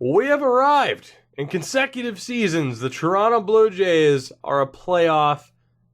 We have arrived. In consecutive seasons, the Toronto Blue Jays are a playoff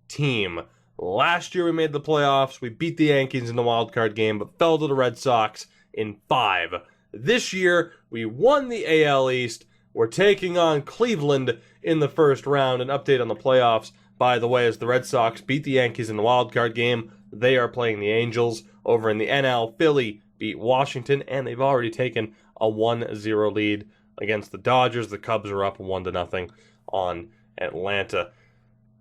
team. Last year we made the playoffs. We beat the Yankees in the wild card game, but fell to the Red Sox in 5. This year, we won the AL East. We're taking on Cleveland in the first round. An update on the playoffs, by the way, as the Red Sox beat the Yankees in the wild card game. They are playing the Angels. Over in the NL, Philly beat Washington, and they've already taken a 1-0 lead against the Dodgers. The Cubs are up 1-0 on Atlanta.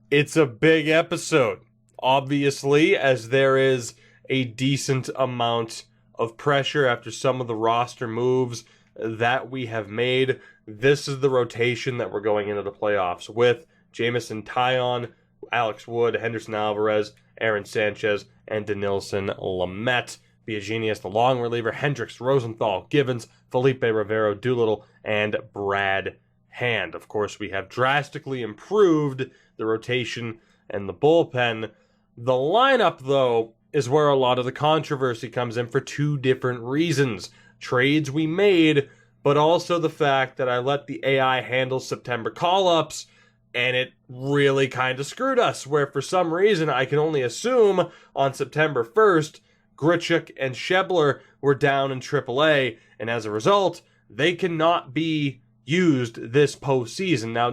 It's a big episode, obviously, as there is a decent amount of pressure after some of the roster moves that we have made. This is the rotation that we're going into the playoffs with: Jamison Taillon, Alex Wood, Henderson Alvarez, Aaron Sanchez, and Dinelson Lamet. Biagini as the long reliever, Hendricks, Rosenthal, Givens, Felipe Rivero, Doolittle, and Brad Hand. Of course, we have drastically improved the rotation and the bullpen. The lineup, though, is where a lot of the controversy comes in for two different reasons. Trades we made, but also the fact that I let the AI handle September call-ups, and it really kind of screwed us, where for some reason I can only assume on September 1st, Grichuk and Schebler were down in AAA, and as a result, they cannot be used this postseason. Now,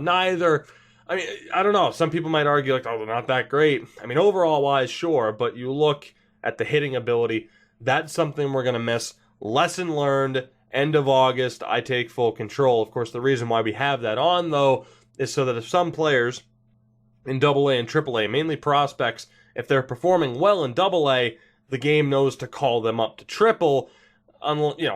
I don't know, some people might argue, like, oh, they're not that great. I mean, overall-wise, sure, but you look at the hitting ability, that's something we're going to miss. Lesson learned, end of August, I take full control. Of course, the reason why we have that on, though, is so that if some players in AA and AAA, mainly prospects, if they're performing well in AA, the game knows to call them up to triple,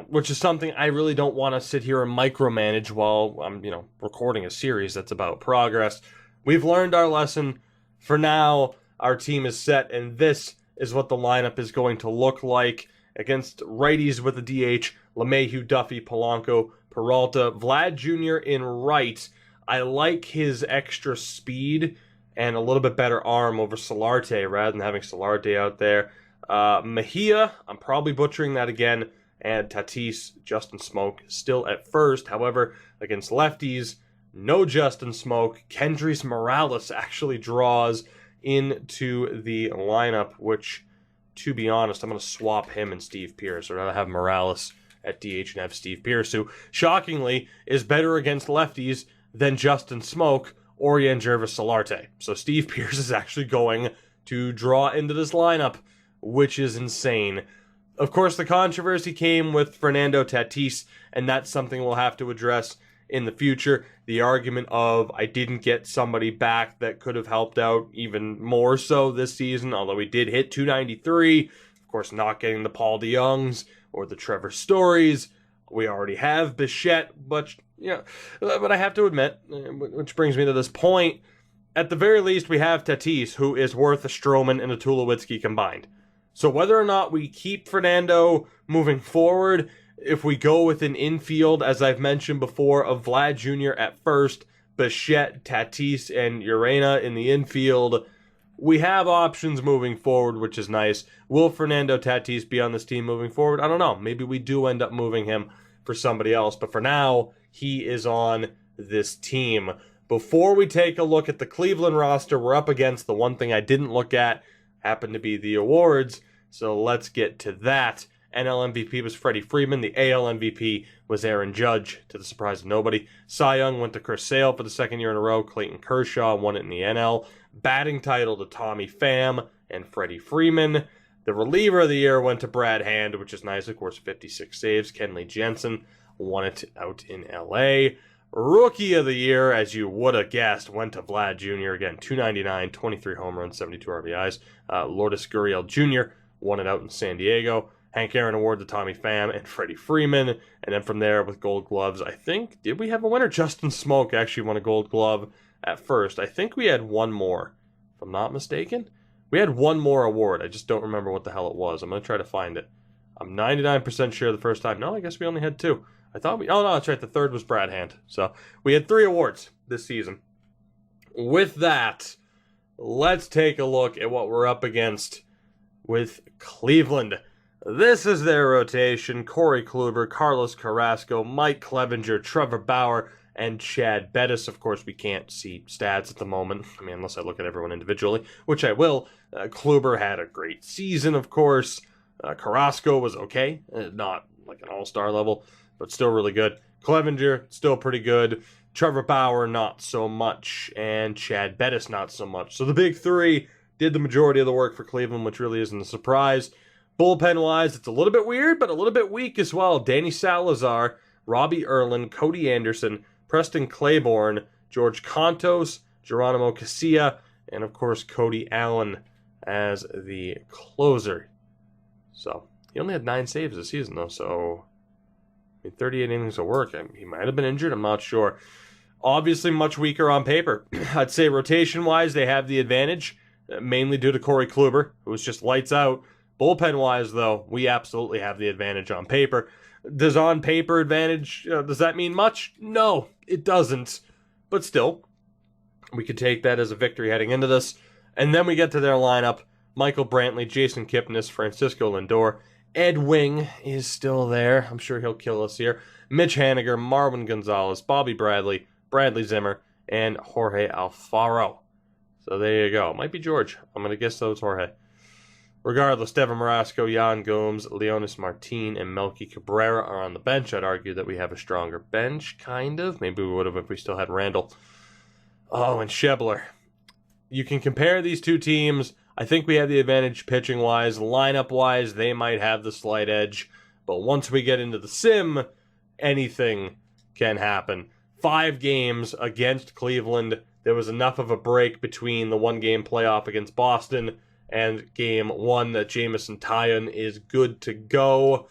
which is something I really don't want to sit here and micromanage while I'm, recording a series that's about progress. We've learned our lesson. For now, our team is set, and this is what the lineup is going to look like against righties with a DH: LeMahieu, Duffy, Polanco, Peralta, Vlad Jr. in right. I like his extra speed and a little bit better arm over Solarte rather than having Solarte out there. Mejia, I'm probably butchering that again, and Tatis, Justin Smoke still at first. However, against lefties, no Justin Smoke. Kendrys Morales actually draws into the lineup, which, to be honest, I'm going to swap him and Steve Pearce. I'd rather have Morales at DH and have Steve Pearce, who, shockingly, is better against lefties than Justin Smoke or Yangervis Solarte. So Steve Pearce is actually going to draw into this lineup, which is insane. Of course, the controversy came with Fernando Tatis, and that's something we'll have to address in the future. The argument of, I didn't get somebody back that could have helped out even more so this season, although he did hit .293. Of course, not getting the Paul DeYoungs or the Trevor Stories. We already have Bichette, but I have to admit, which brings me to this point, at the very least, we have Tatis, who is worth a Stroman and a Tulowitzki combined. So whether or not we keep Fernando moving forward, if we go with an infield, as I've mentioned before, of Vlad Jr. at first, Bichette, Tatis, and Urena in the infield, we have options moving forward, which is nice. Will Fernando Tatis be on this team moving forward? I don't know. Maybe we do end up moving him for somebody else, but for now, he is on this team. Before we take a look at the Cleveland roster, we're up against the one thing I didn't look at, happened to be the awards, so let's get to that. NL MVP was Freddie Freeman. The AL MVP was Aaron Judge, to the surprise of nobody. Cy Young went to Chris Sale for the second year in a row. Clayton Kershaw won it in the NL. Batting title to Tommy Pham and Freddie Freeman. The reliever of the year went to Brad Hand, which is nice. Of course, 56 saves. Kenley Jensen won it out in LA. Rookie of the year, as you would have guessed, went to Vlad Jr. Again, .299, 23 home runs, 72 RBIs. Lourdes Gurriel Jr. won it out in San Diego. Hank Aaron Award to Tommy Pham and Freddie Freeman. And then from there, with Gold Gloves, I think, did we have a winner? Justin Smoke actually won a Gold Glove at first. I think we had one more, if I'm not mistaken. We had one more award. I just don't remember what the hell it was. I'm going to try to find it. I'm 99% sure the first time. No, I guess we only had two. Oh no, that's right. The third was Brad Hand. So we had 3 awards this season. With that, let's take a look at what we're up against with Cleveland. This is their rotation: Corey Kluber, Carlos Carrasco, Mike Clevenger, Trevor Bauer, and Chad Bettis. Of course, we can't see stats at the moment. I mean, unless I look at everyone individually, which I will. Kluber had a great season, of course. Carrasco was okay. Not like an all-star level, but still really good. Clevenger, still pretty good. Trevor Bauer, not so much. And Chad Bettis, not so much. So the big three did the majority of the work for Cleveland, which really isn't a surprise. Bullpen-wise, it's a little bit weird, but a little bit weak as well. Danny Salazar, Robbie Erlin, Cody Anderson, Preston Claiborne, George Contos, Geronimo Casilla, and of course Cody Allen as the closer. So, he only had 9 saves this season, though, so 38 innings of work. He might have been injured, I'm not sure. Obviously, much weaker on paper. I'd say rotation-wise, they have the advantage, mainly due to Corey Kluber, who was just lights out. Bullpen-wise, though, we absolutely have the advantage on paper. Does on-paper advantage, does that mean much? No, it doesn't. But still, we could take that as a victory heading into this. And then we get to their lineup. Michael Brantley, Jason Kipnis, Francisco Lindor. Ed Wing is still there. I'm sure he'll kill us here. Mitch Haniger, Marwin Gonzalez, Bobby Bradley, Bradley Zimmer, and Jorge Alfaro. So there you go. Might be George. I'm going to guess though it's Jorge. Regardless, Devin Marasco, Yan Gomes, Leonis Martin, and Melky Cabrera are on the bench. I'd argue that we have a stronger bench, kind of. Maybe we would have if we still had Randall. Oh, and Schebler. You can compare these two teams. I think we have the advantage pitching-wise. Lineup-wise, they might have the slight edge. But once we get into the sim, anything can happen. 5 games against Cleveland. There was enough of a break between the one-game playoff against Boston and game 1 that Jameson Taillon is good to go.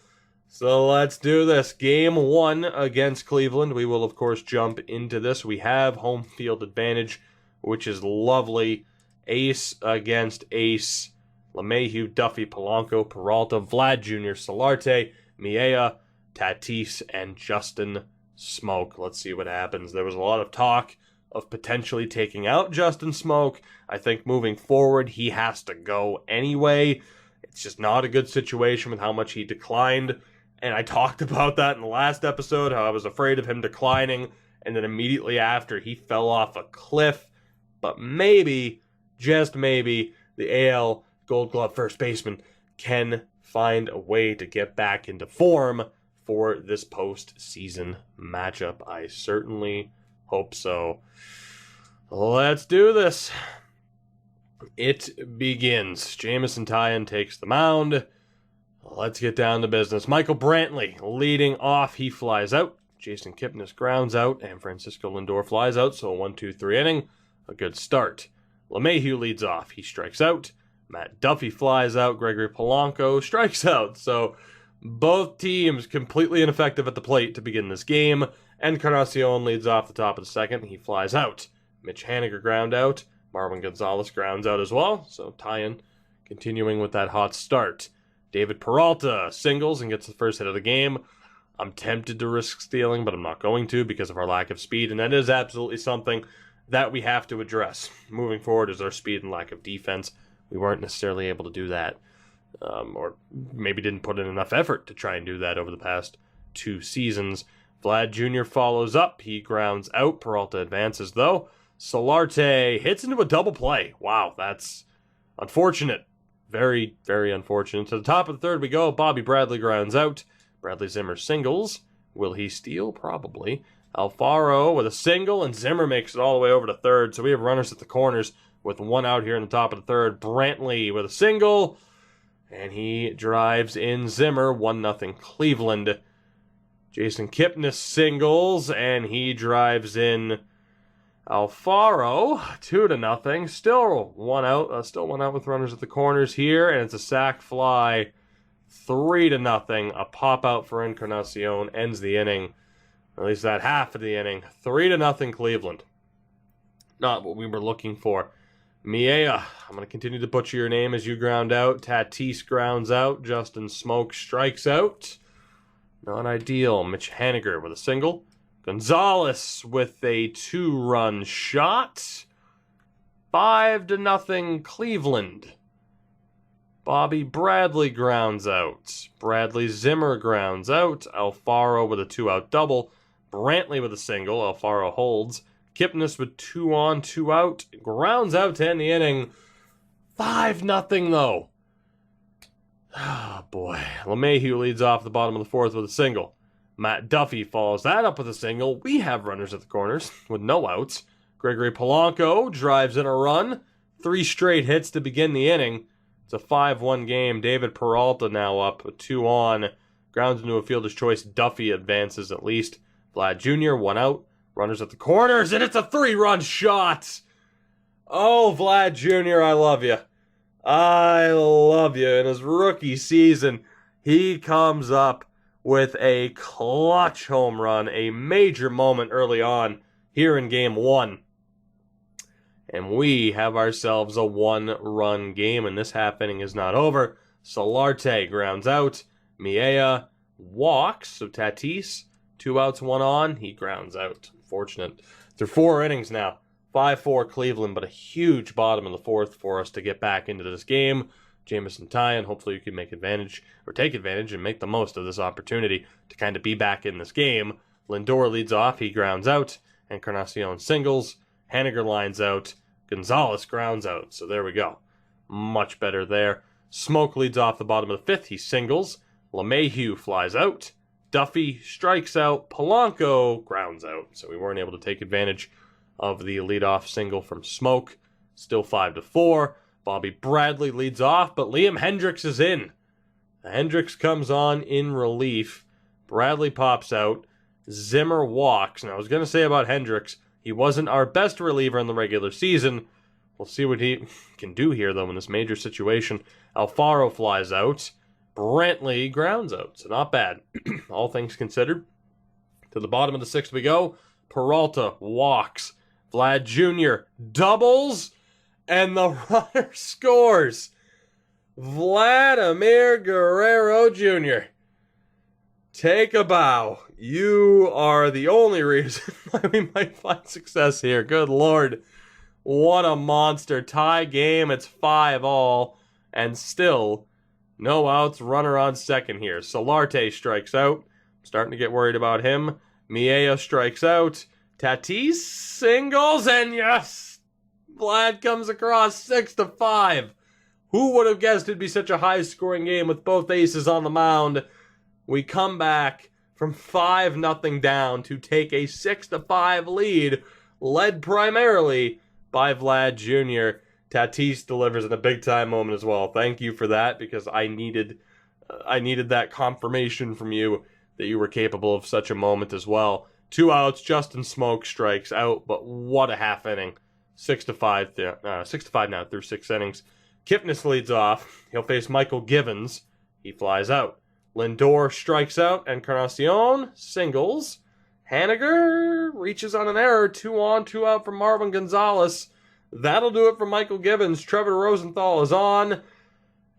So let's do this. Game 1 against Cleveland. We will, of course, jump into this. We have home field advantage, which is lovely. Ace against ace. LeMahieu, Duffy, Polanco, Peralta, Vlad Jr., Solarte, Miella, Tatis, and Justin Smoke. Let's see what happens. There was a lot of talk of potentially taking out Justin Smoke. I think moving forward, he has to go anyway. It's just not a good situation with how much he declined. And I talked about that in the last episode, how I was afraid of him declining. And then immediately after, he fell off a cliff. But maybe, just maybe, the AL Gold Glove first baseman can find a way to get back into form for this postseason matchup. I certainly hope so. Let's do this. It begins. Jameson Taillon takes the mound. Let's get down to business. Michael Brantley leading off. He flies out. Jason Kipnis grounds out. And Francisco Lindor flies out. So a 1-2-3 inning. A good start. LeMahieu leads off. He strikes out. Matt Duffy flies out. Gregory Polanco strikes out. So both teams completely ineffective at the plate to begin this game. Encarnacion leads off the top of the second. He flies out. Mitch Haniger ground out. Marwin Gonzalez grounds out as well. So Taillon continuing with that hot start. David Peralta singles and gets the first hit of the game. I'm tempted to risk stealing, but I'm not going to because of our lack of speed. And that is absolutely something that we have to address. Moving forward is our speed and lack of defense. We weren't necessarily able to do that. Or maybe didn't put in enough effort to try and do that over the past 2 seasons. Vlad Jr. follows up. He grounds out. Peralta advances, though. Solarte hits into a double play. Wow, that's unfortunate. Very, very unfortunate. To the top of the third we go. Bobby Bradley grounds out. Bradley Zimmer singles. Will he steal? Probably. Alfaro with a single, and Zimmer makes it all the way over to third. So we have runners at the corners with 1 out here in the top of the third. Brantley with a single, and he drives in Zimmer. 1-0 Cleveland. Jason Kipnis singles, and he drives in Alfaro. 2-0. Still 1 out. Still 1 out with runners at the corners here, and it's a sac fly. 3-0. A pop out for Encarnacion ends the inning. At least that half of the inning. 3-0 Cleveland. Not what we were looking for. Miella, I'm going to continue to butcher your name as you ground out. Tatis grounds out. Justin Smoke strikes out. Not ideal. Mitch Haniger with a single. Gonzalez with a 2-run shot. 5-0 Cleveland. Bobby Bradley grounds out. Bradley Zimmer grounds out. Alfaro with a 2-out double. Brantley with a single. Alfaro holds. Kipnis with 2 on, 2 out. Grounds out to end the inning. 5-0 though. Oh boy. LeMahieu leads off the bottom of the 4th with a single. Matt Duffy follows that up with a single. We have runners at the corners with no outs. Gregory Polanco drives in a run. 3 straight hits to begin the inning. It's a 5-1 game. David Peralta now up with 2 on. Grounds into a fielder's choice. Duffy advances at least. Vlad Jr., 1 out. Runners at the corners, and it's a 3-run shot. Oh, Vlad Jr., I love you. I love you. In his rookie season, he comes up with a clutch home run, a major moment early on here in Game 1. And we have ourselves a 1-run game, and this half inning is not over. Solarte grounds out. Miella walks, so Tatis, 2 outs, 1 on. He grounds out. Unfortunate. Through 4 innings now. 5-4 Cleveland, but a huge bottom in the 4th for us to get back into this game. Jameson Tyon, hopefully you can make advantage, or take advantage and make the most of this opportunity to kind of be back in this game. Lindor leads off. He grounds out. Encarnacion singles. Haniger lines out. Gonzalez grounds out. So there we go. Much better there. Smoke leads off the bottom of the 5th. He singles. LeMahieu flies out. Duffy strikes out. Polanco grounds out. So we weren't able to take advantage of the leadoff single from Smoke. Still 5-4. Bobby Bradley leads off, but Liam Hendricks is in. Hendricks comes on in relief. Bradley pops out. Zimmer walks. Now, I was going to say about Hendricks, he wasn't our best reliever in the regular season. We'll see what he can do here, though, in this major situation. Alfaro flies out. Brantley grounds out. So not bad, all things considered. To the bottom of the 6th we go. Peralta walks. Vlad Jr. doubles. And the runner scores. Vladimir Guerrero Jr. Take a bow. You are the only reason why we might find success here. Good Lord. What a monster. Tie game. It's 5-all. And still, no outs. Runner on second here. Solarte strikes out. Starting to get worried about him. Miella strikes out. Tatis singles. And yes! Vlad comes across 6-5. Who would have guessed it'd be such a high-scoring game with both aces on the mound? We come back from 5-0 down to take a 6-5 lead, led primarily by Vlad Jr. Tatis delivers in a big-time moment as well. Thank you for that, because I needed that confirmation from you that you were capable of such a moment as well. 2 outs, Justin Smoke strikes out, but what a half inning. 6-5 now through 6 innings. Kipnis leads off. He'll face Michael Givens. He flies out. Lindor strikes out. Encarnacion singles. Haniger reaches on an error. 2 on, 2 out from Marwin Gonzalez. That'll do it for Michael Givens. Trevor Rosenthal is on.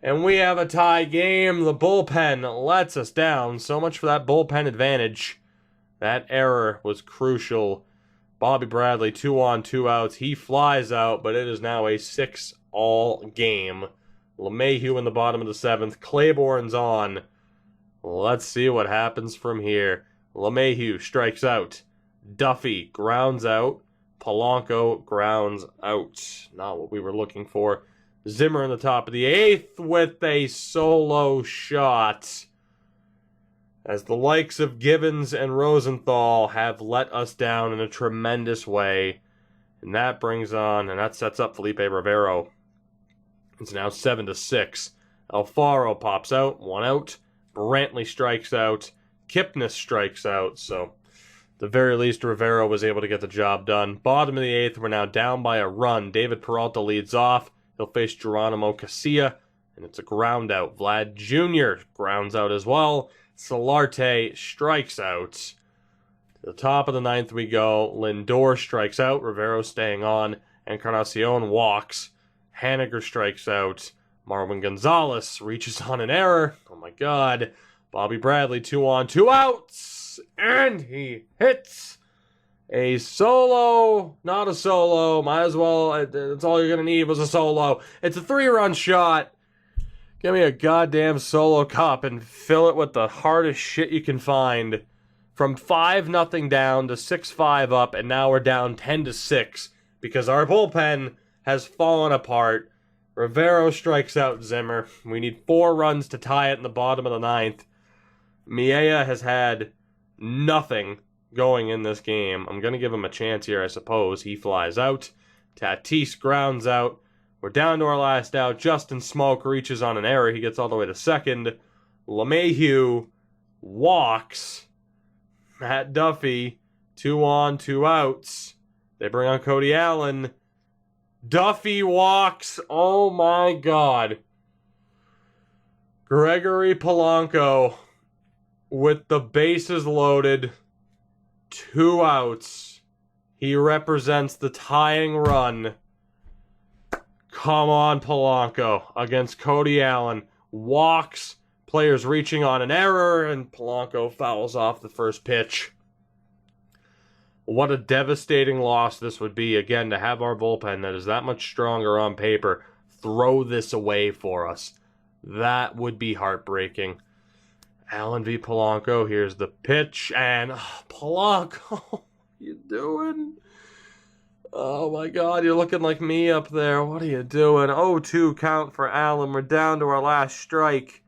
And we have a tie game. The bullpen lets us down. So much for that bullpen advantage. That error was crucial. Bobby Bradley, 2 on, 2 outs. He flies out, but it is now a 6-all game. LeMahieu in the bottom of the 7th. Claiborne's on. Let's see what happens from here. LeMahieu strikes out. Duffy grounds out. Polanco grounds out. Not what we were looking for. Zimmer in the top of the 8th with a solo shot. As the likes of Givens and Rosenthal have let us down in a tremendous way. And that brings on, and that sets up Felipe Rivero. It's now 7-6. Alfaro pops out, 1 out. Brantley strikes out. Kipnis strikes out. So, at the very least, Rivero was able to get the job done. Bottom of the 8th, we're now down by a run. David Peralta leads off. He'll face Geronimo Casilla, and it's a ground out. Vlad Jr. grounds out as well. Solarte strikes out. To the top of the 9th we go. Lindor strikes out. Rivero staying on. Encarnacion walks. Haniger strikes out. Marwin Gonzalez reaches on an error. Oh my God. Bobby Bradley 2 on, 2 outs. And he hits a solo. Not a solo. Might as well. That's all you're going to need was a solo. It's a 3-run shot. Give me a goddamn solo cup and fill it with the hardest shit you can find. From 5-0 down to 6-5 up, and now we're down 10-6 because our bullpen has fallen apart. Rivero strikes out Zimmer. We need 4 runs to tie it in the bottom of the 9th. Miella has had nothing going in this game. I'm going to give him a chance here, I suppose. He flies out. Tatis grounds out. We're down to our last out. Justin Smoke reaches on an error. He gets all the way to second. LeMahieu walks. Matt Duffy, 2 on, 2 outs. They bring on Cody Allen. Duffy walks. Oh my God. Gregory Polanco with the bases loaded. 2 outs. He represents the tying run. Come on, Polanco against Cody Allen. Walks. Players reaching on an error, and Polanco fouls off the first pitch. What a devastating loss this would be, again, to have our bullpen that is that much stronger on paper throw this away for us. That would be heartbreaking. Allen v. Polanco, here's the pitch, and Polanco, what are you doing? Oh my God, you're looking like me up there. What are you doing? 0-2 count for Allen. We're down to our last strike.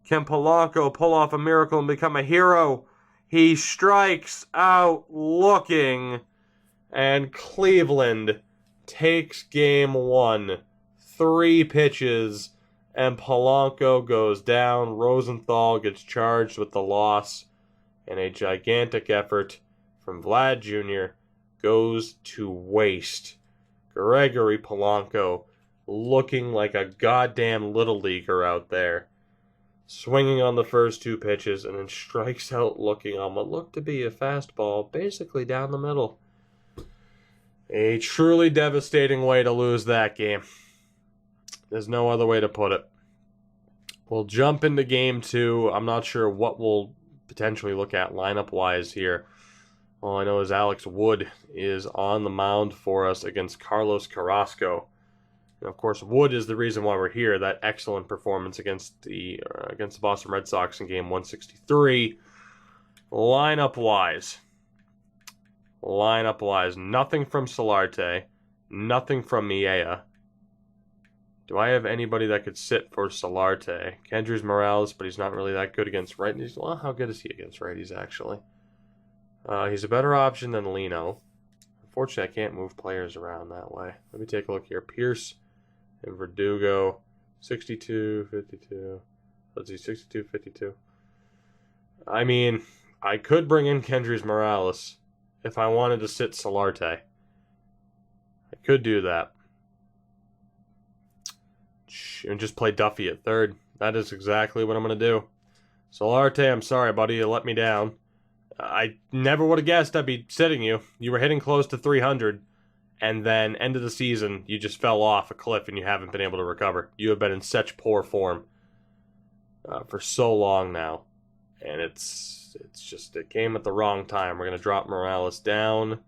Can Polanco pull off a miracle and become a hero? He strikes out looking. And Cleveland takes game 1. 3 pitches. And Polanco goes down. Rosenthal gets charged with the loss. And a gigantic effort from Vlad Jr. goes to waste. Gregory Polanco looking like a goddamn little leaguer out there. Swinging on the first 2 pitches and then strikes out looking on what looked to be a fastball basically down the middle. A truly devastating way to lose that game. There's no other way to put it. We'll jump into game 2. I'm not sure what we'll potentially look at lineup-wise here. All I know is Alex Wood is on the mound for us against Carlos Carrasco. And of course, Wood is the reason why we're here. That excellent performance against the Boston Red Sox in Game 163. Lineup-wise, nothing from Solarte, nothing from Miella. Do I have anybody that could sit for Solarte? Kendrys Morales, but he's not really that good against righties. Well, how good is he against righties, actually? He's a better option than Lino. Unfortunately, I can't move players around that way. Let me take a look here. Pierce and Verdugo, 62, 52. Let's see, 62, 52. I mean, I could bring in Kendrys Morales if I wanted to sit Solarte. I could do that. And just play Duffy at third. That is exactly what I'm going to do. Solarte, I'm sorry, buddy. You let me down. I never would have guessed I'd be sitting you. You were hitting close to 300, and then end of the season, you just fell off a cliff and you haven't been able to recover. You have been in such poor form for so long now, and it came at the wrong time. We're going to drop Morales down.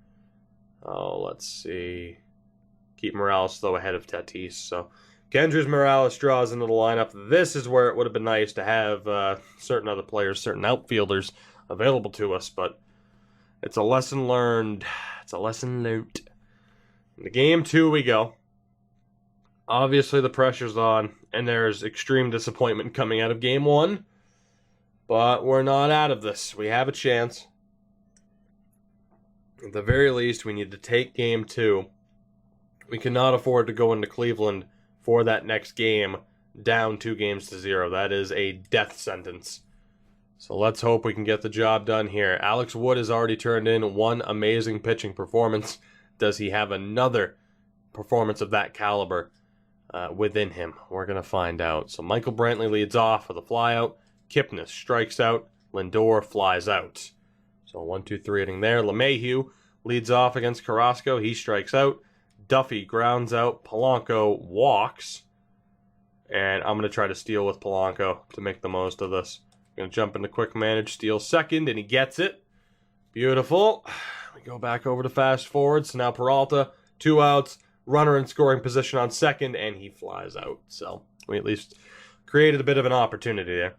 Oh, let's see. Keep Morales, though, ahead of Tatis. So Kendrys Morales draws into the lineup. This is where it would have been nice to have certain other players, certain outfielders available to us, but it's a lesson learned. It's a lesson learned. Into game 2 we go. Obviously the pressure's on, and there's extreme disappointment coming out of game 1, but we're not out of this. We have a chance. At the very least, we need to take game 2. We cannot afford to go into Cleveland for that next game down 2-0. That is a death sentence. So let's hope we can get the job done here. Alex Wood has already turned in one amazing pitching performance. Does he have another performance of that caliber within him? We're going to find out. So Michael Brantley leads off with a flyout. Kipnis strikes out. Lindor flies out. So 1-2-3 inning there. LeMahieu leads off against Carrasco. He strikes out. Duffy grounds out. Polanco walks. And I'm going to try to steal with Polanco to make the most of this. Going to jump into quick manage, steal second, and he gets it. Beautiful. We go back over to fast forward. So now Peralta, 2 outs, runner in scoring position on second, and he flies out. So we at least created a bit of an opportunity there.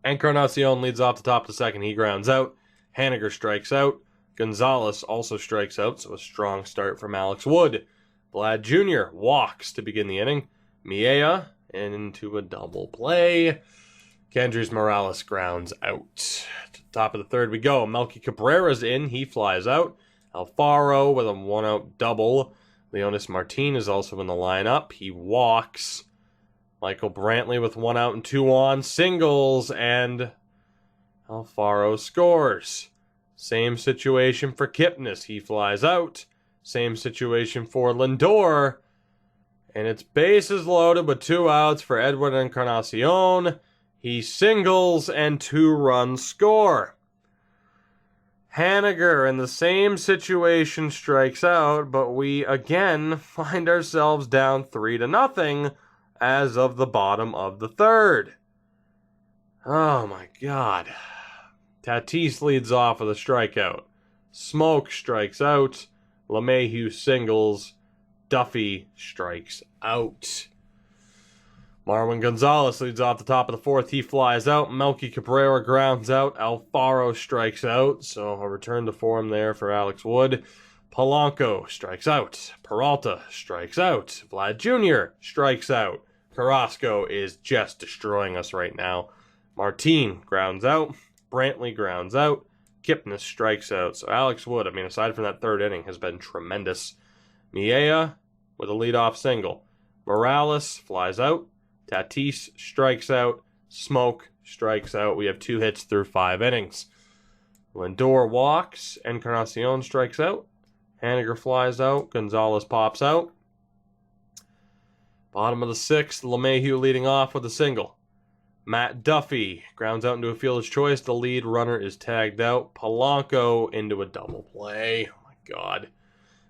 Encarnacion leads off the top of the second. He grounds out. Haniger strikes out. Gonzalez also strikes out, so a strong start from Alex Wood. Vlad Jr. walks to begin the inning. Miella into a double play. Kendrys Morales grounds out. To the top of the third we go. Melky Cabrera's in. He flies out. Alfaro with a one-out double. Leonis Martin is also in the lineup. He walks. Michael Brantley with one out and two on. Singles, and Alfaro scores. Same situation for Kipnis. He flies out. Same situation for Lindor. And it's bases loaded with two outs for Edward Encarnacion. He singles and 2-run score. Haniger in the same situation strikes out, but we again find ourselves down 3-0 as of the bottom of the third. Oh my God. Tatis leads off with a strikeout. Smoke strikes out. LeMahieu singles. Duffy strikes out. Marwin Gonzalez leads off the top of the fourth. He flies out. Melky Cabrera grounds out. Alfaro strikes out. So a return to form there for Alex Wood. Polanco strikes out. Peralta strikes out. Vlad Jr. strikes out. Carrasco is just destroying us right now. Martin grounds out. Brantley grounds out. Kipnis strikes out. So Alex Wood, aside from that third inning, has been tremendous. Miella with a leadoff single. Morales flies out. Tatis strikes out. Smoke strikes out. We have 2 hits through 5 innings. Lindor walks. Encarnacion strikes out. Haniger flies out. Gonzalez pops out. Bottom of the 6th, LeMahieu leading off with a single. Matt Duffy grounds out into a fielder's choice. The lead runner is tagged out. Polanco into a double play. Oh my God.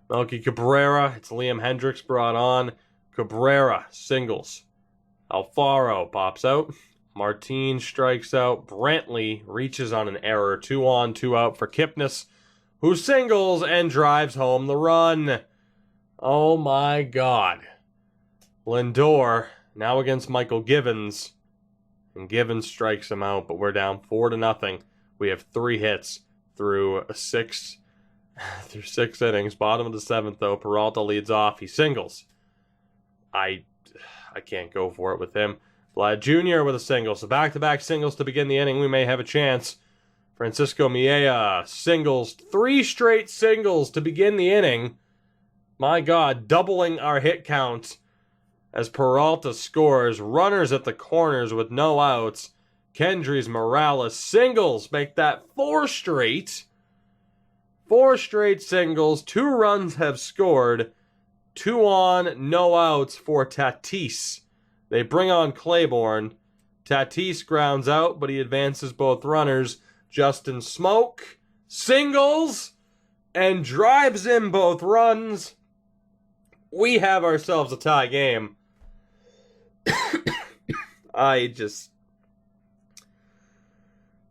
Melky Cabrera. It's Liam Hendricks brought on. Cabrera singles. Alfaro pops out. Martin strikes out. Brantley reaches on an error. 2 on, 2 out for Kipnis, who singles and drives home the run. Oh my God. Lindor now against Michael Givens. And Givens strikes him out, but we're down 4-0. We have 3 hits through 6 innings. Bottom of the 7th, though, Peralta leads off. He singles. I can't go for it with him. Vlad Jr. with a single. So back-to-back singles to begin the inning. We may have a chance. Francisco Miella singles. 3 straight singles to begin the inning. My God, doubling our hit count as Peralta scores. Runners at the corners with no outs. Kendrys Morales singles make that 4 straight. 4 straight singles. 2 runs have scored. 2 on, no outs for Tatis. They bring on Claiborne. Tatis grounds out, but he advances both runners. Justin Smoke singles and drives in both runs. We have ourselves a tie game.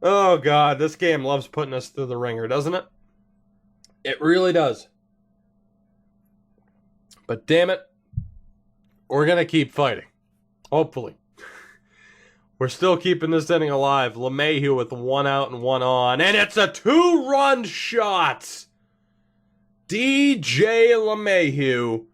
Oh God, this game loves putting us through the ringer, doesn't it? It really does. But damn it, we're going to keep fighting. Hopefully. We're still keeping this inning alive. LeMahieu with 1 out and 1 on. And it's a 2-run shot. DJ LeMahieu.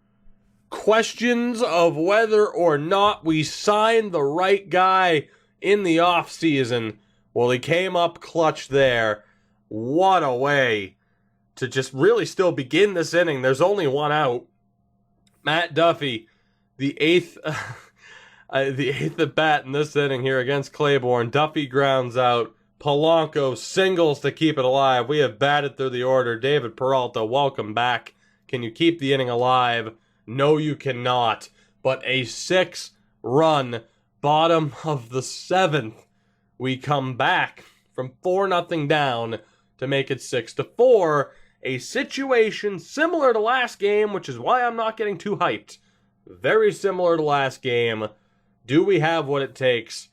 Questions of whether or not we signed the right guy in the offseason. Well, he came up clutch there. What a way to just really still begin this inning. There's only 1 out. Matt Duffy, the 8th at bat in this inning here against Claiborne. Duffy grounds out. Polanco singles to keep it alive. We have batted through the order. David Peralta, welcome back. Can you keep the inning alive? No, you cannot. But a 6-run bottom of the 7th. We come back from 4-0 down to make it 6-4. A situation similar to last game, which is why I'm not getting too hyped. Very similar to last game. Do we have what it takes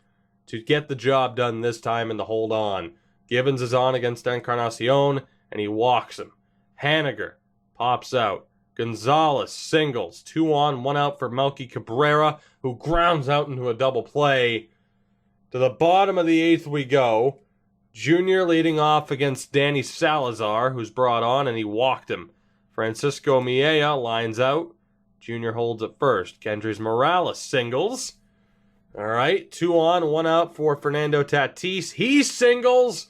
to get the job done this time and to hold on? Givens is on against Encarnacion, and he walks him. Haniger pops out. Gonzalez singles. 2 on, 1 out for Melky Cabrera, who grounds out into a double play. To the bottom of the 8th we go. Junior leading off against Danny Salazar, who's brought on, and he walked him. Francisco Miella lines out. Junior holds at first. Kendrys Morales singles. All right, 2 on, 1 out for Fernando Tatis. He singles,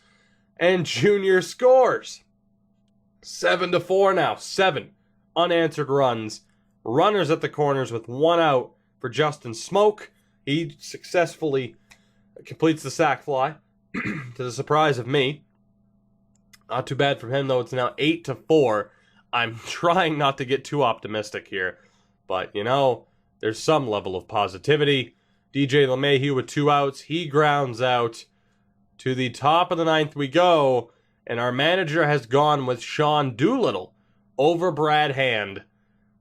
and Junior scores. 7-4 now. 7 unanswered runs. Runners at the corners with 1 out for Justin Smoke. He successfully completes the sac fly. To the surprise of me. Not too bad from him, though. It's now 8-4. I'm trying not to get too optimistic here. But, there's some level of positivity. DJ LeMahieu with 2 outs. He grounds out. To the top of the 9th we go. And our manager has gone with Sean Doolittle over Brad Hand.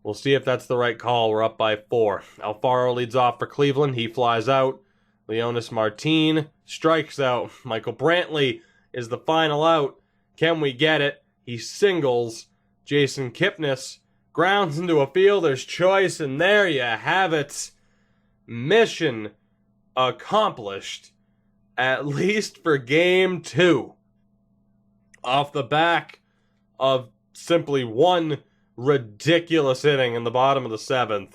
We'll see if that's the right call. We're up by 4. Alfaro leads off for Cleveland. He flies out. Leonis Martin strikes out. Michael Brantley is the final out. Can we get it? He singles. Jason Kipnis grounds into a fielder's choice, and there you have it. Mission accomplished, at least for Game 2. Off the back of simply one ridiculous inning in the bottom of the 7th,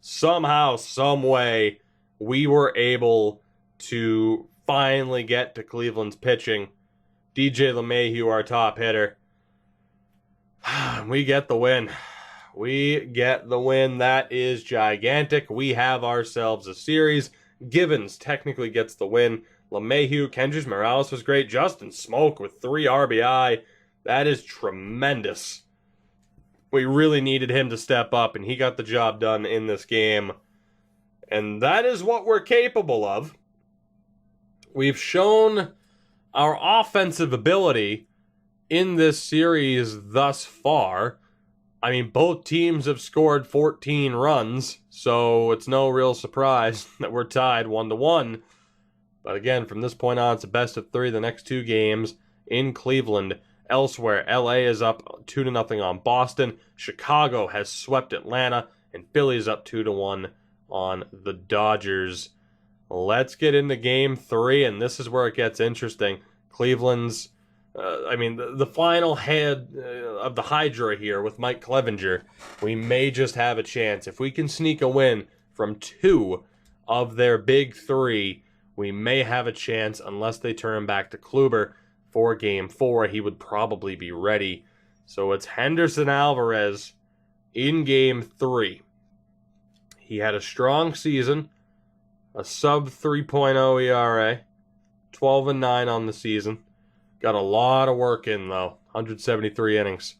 somehow, some way, we were able to finally get to Cleveland's pitching. DJ LeMahieu, our top hitter. We get the win. We get the win. That is gigantic. We have ourselves a series. Givens technically gets the win. LeMahieu, Kendrys Morales was great. Justin Smoke with 3 RBI. That is tremendous. We really needed him to step up, and he got the job done in this game. And that is what we're capable of. We've shown our offensive ability in this series thus far. I mean, both teams have scored 14 runs, so it's no real surprise that we're tied 1-1. But again, from this point on, it's a best of 3 the next 2 games in Cleveland. Elsewhere, LA is up 2-0 on Boston. Chicago has swept Atlanta, and Philly's up 2-1 on the Dodgers. Let's get into Game 3, and this is where it gets interesting. Cleveland's, the final head of the Hydra here with Mike Clevenger. We may just have a chance. If we can sneak a win from 2 of their big 3, we may have a chance unless they turn back to Kluber for Game 4. He would probably be ready. So it's Henderson Alvarez in Game 3. He had a strong season, a sub 3.0 ERA, 12-9 on the season. Got a lot of work in, though. 173 innings.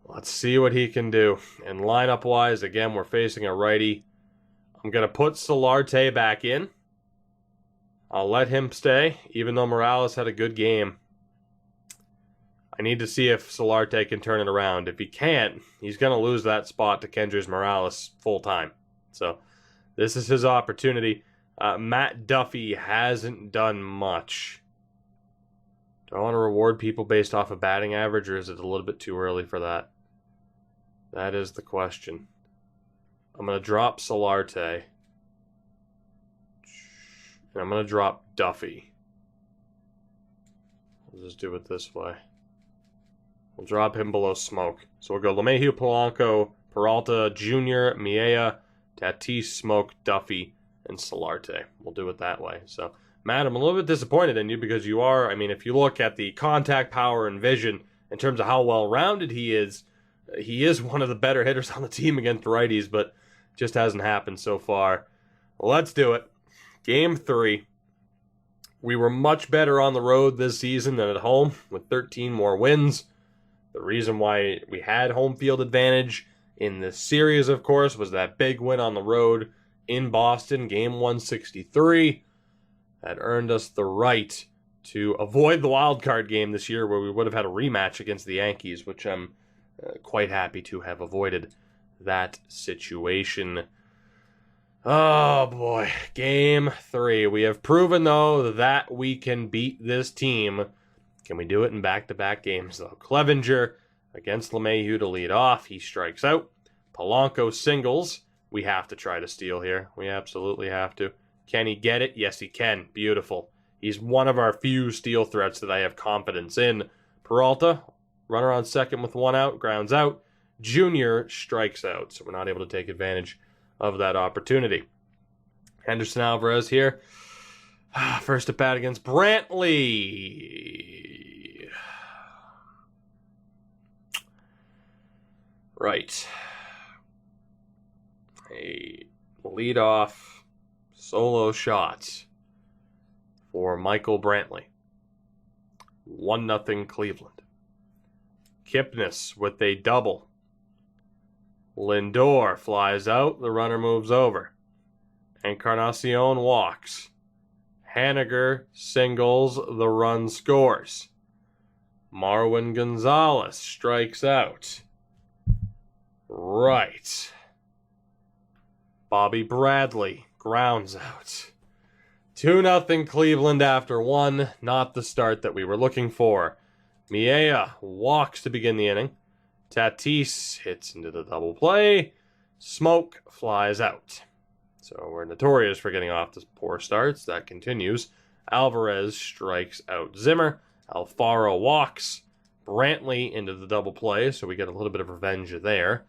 Let's see what he can do. And lineup-wise, again, we're facing a righty. I'm going to put Solarte back in. I'll let him stay, even though Morales had a good game. I need to see if Solarte can turn it around. If he can't, he's going to lose that spot to Kendrys Morales full-time. So this is his opportunity. Matt Duffy hasn't done much. Do I want to reward people based off of batting average, or is it a little bit too early for that? That is the question. I'm going to drop Solarte. And I'm going to drop Duffy. We'll just do it this way. We'll drop him below Smoke. So we'll go LeMahieu, Polanco, Peralta, Jr., Miella, Tatis, Smoke, Duffy, and Solarte. We'll do it that way. So, Matt, I'm a little bit disappointed in you because you are, if you look at the contact power and vision in terms of how well-rounded he is one of the better hitters on the team against righties, but just hasn't happened so far. Let's do it. Game 3. We were much better on the road this season than at home with 13 more wins. The reason why we had home field advantage in this series, of course, was that big win on the road in Boston, Game 163. That earned us the right to avoid the wild card game this year where we would have had a rematch against the Yankees, which I'm quite happy to have avoided that situation. Oh boy, Game 3. We have proven, though, that we can beat this team. Can we do it in back-to-back games, though? Clevenger, against LeMahieu to lead off. He strikes out. Polanco singles. We have to try to steal here. We absolutely have to. Can he get it? Yes, he can. Beautiful. He's one of our few steal threats that I have confidence in. Peralta, runner on second with one out, grounds out. Junior strikes out, so we're not able to take advantage of that opportunity. Henderson Alvarez here. First at bat against Brantley. Right. A leadoff solo shot for Michael Brantley. 1-0 Cleveland. Kipnis with a double. Lindor flies out. The runner moves over. Encarnacion walks. Haniger singles. The run scores. Marwin Gonzalez strikes out. Right. Bobby Bradley grounds out. 2-0 Cleveland after one. Not the start that we were looking for. Miella walks to begin the inning. Tatis hits into the double play. Smoke flies out. So we're notorious for getting off to poor starts. That continues. Alvarez strikes out Zimmer. Alfaro walks. Brantley into the double play, so we get a little bit of revenge there.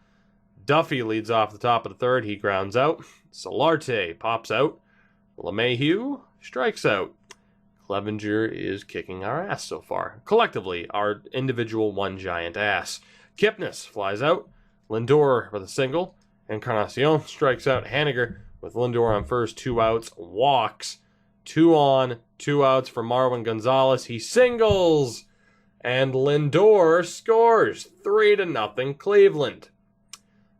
Duffy leads off the top of the third. He grounds out. Solarte pops out. LeMahieu strikes out. Clevenger is kicking our ass so far. Collectively, our individual one giant ass. Kipnis flies out. Lindor with a single. Encarnacion strikes out. Haniger with Lindor on first, 2 outs. Walks. 2 on, 2 outs for Marwin Gonzalez. He singles. And Lindor scores. 3-0 Cleveland.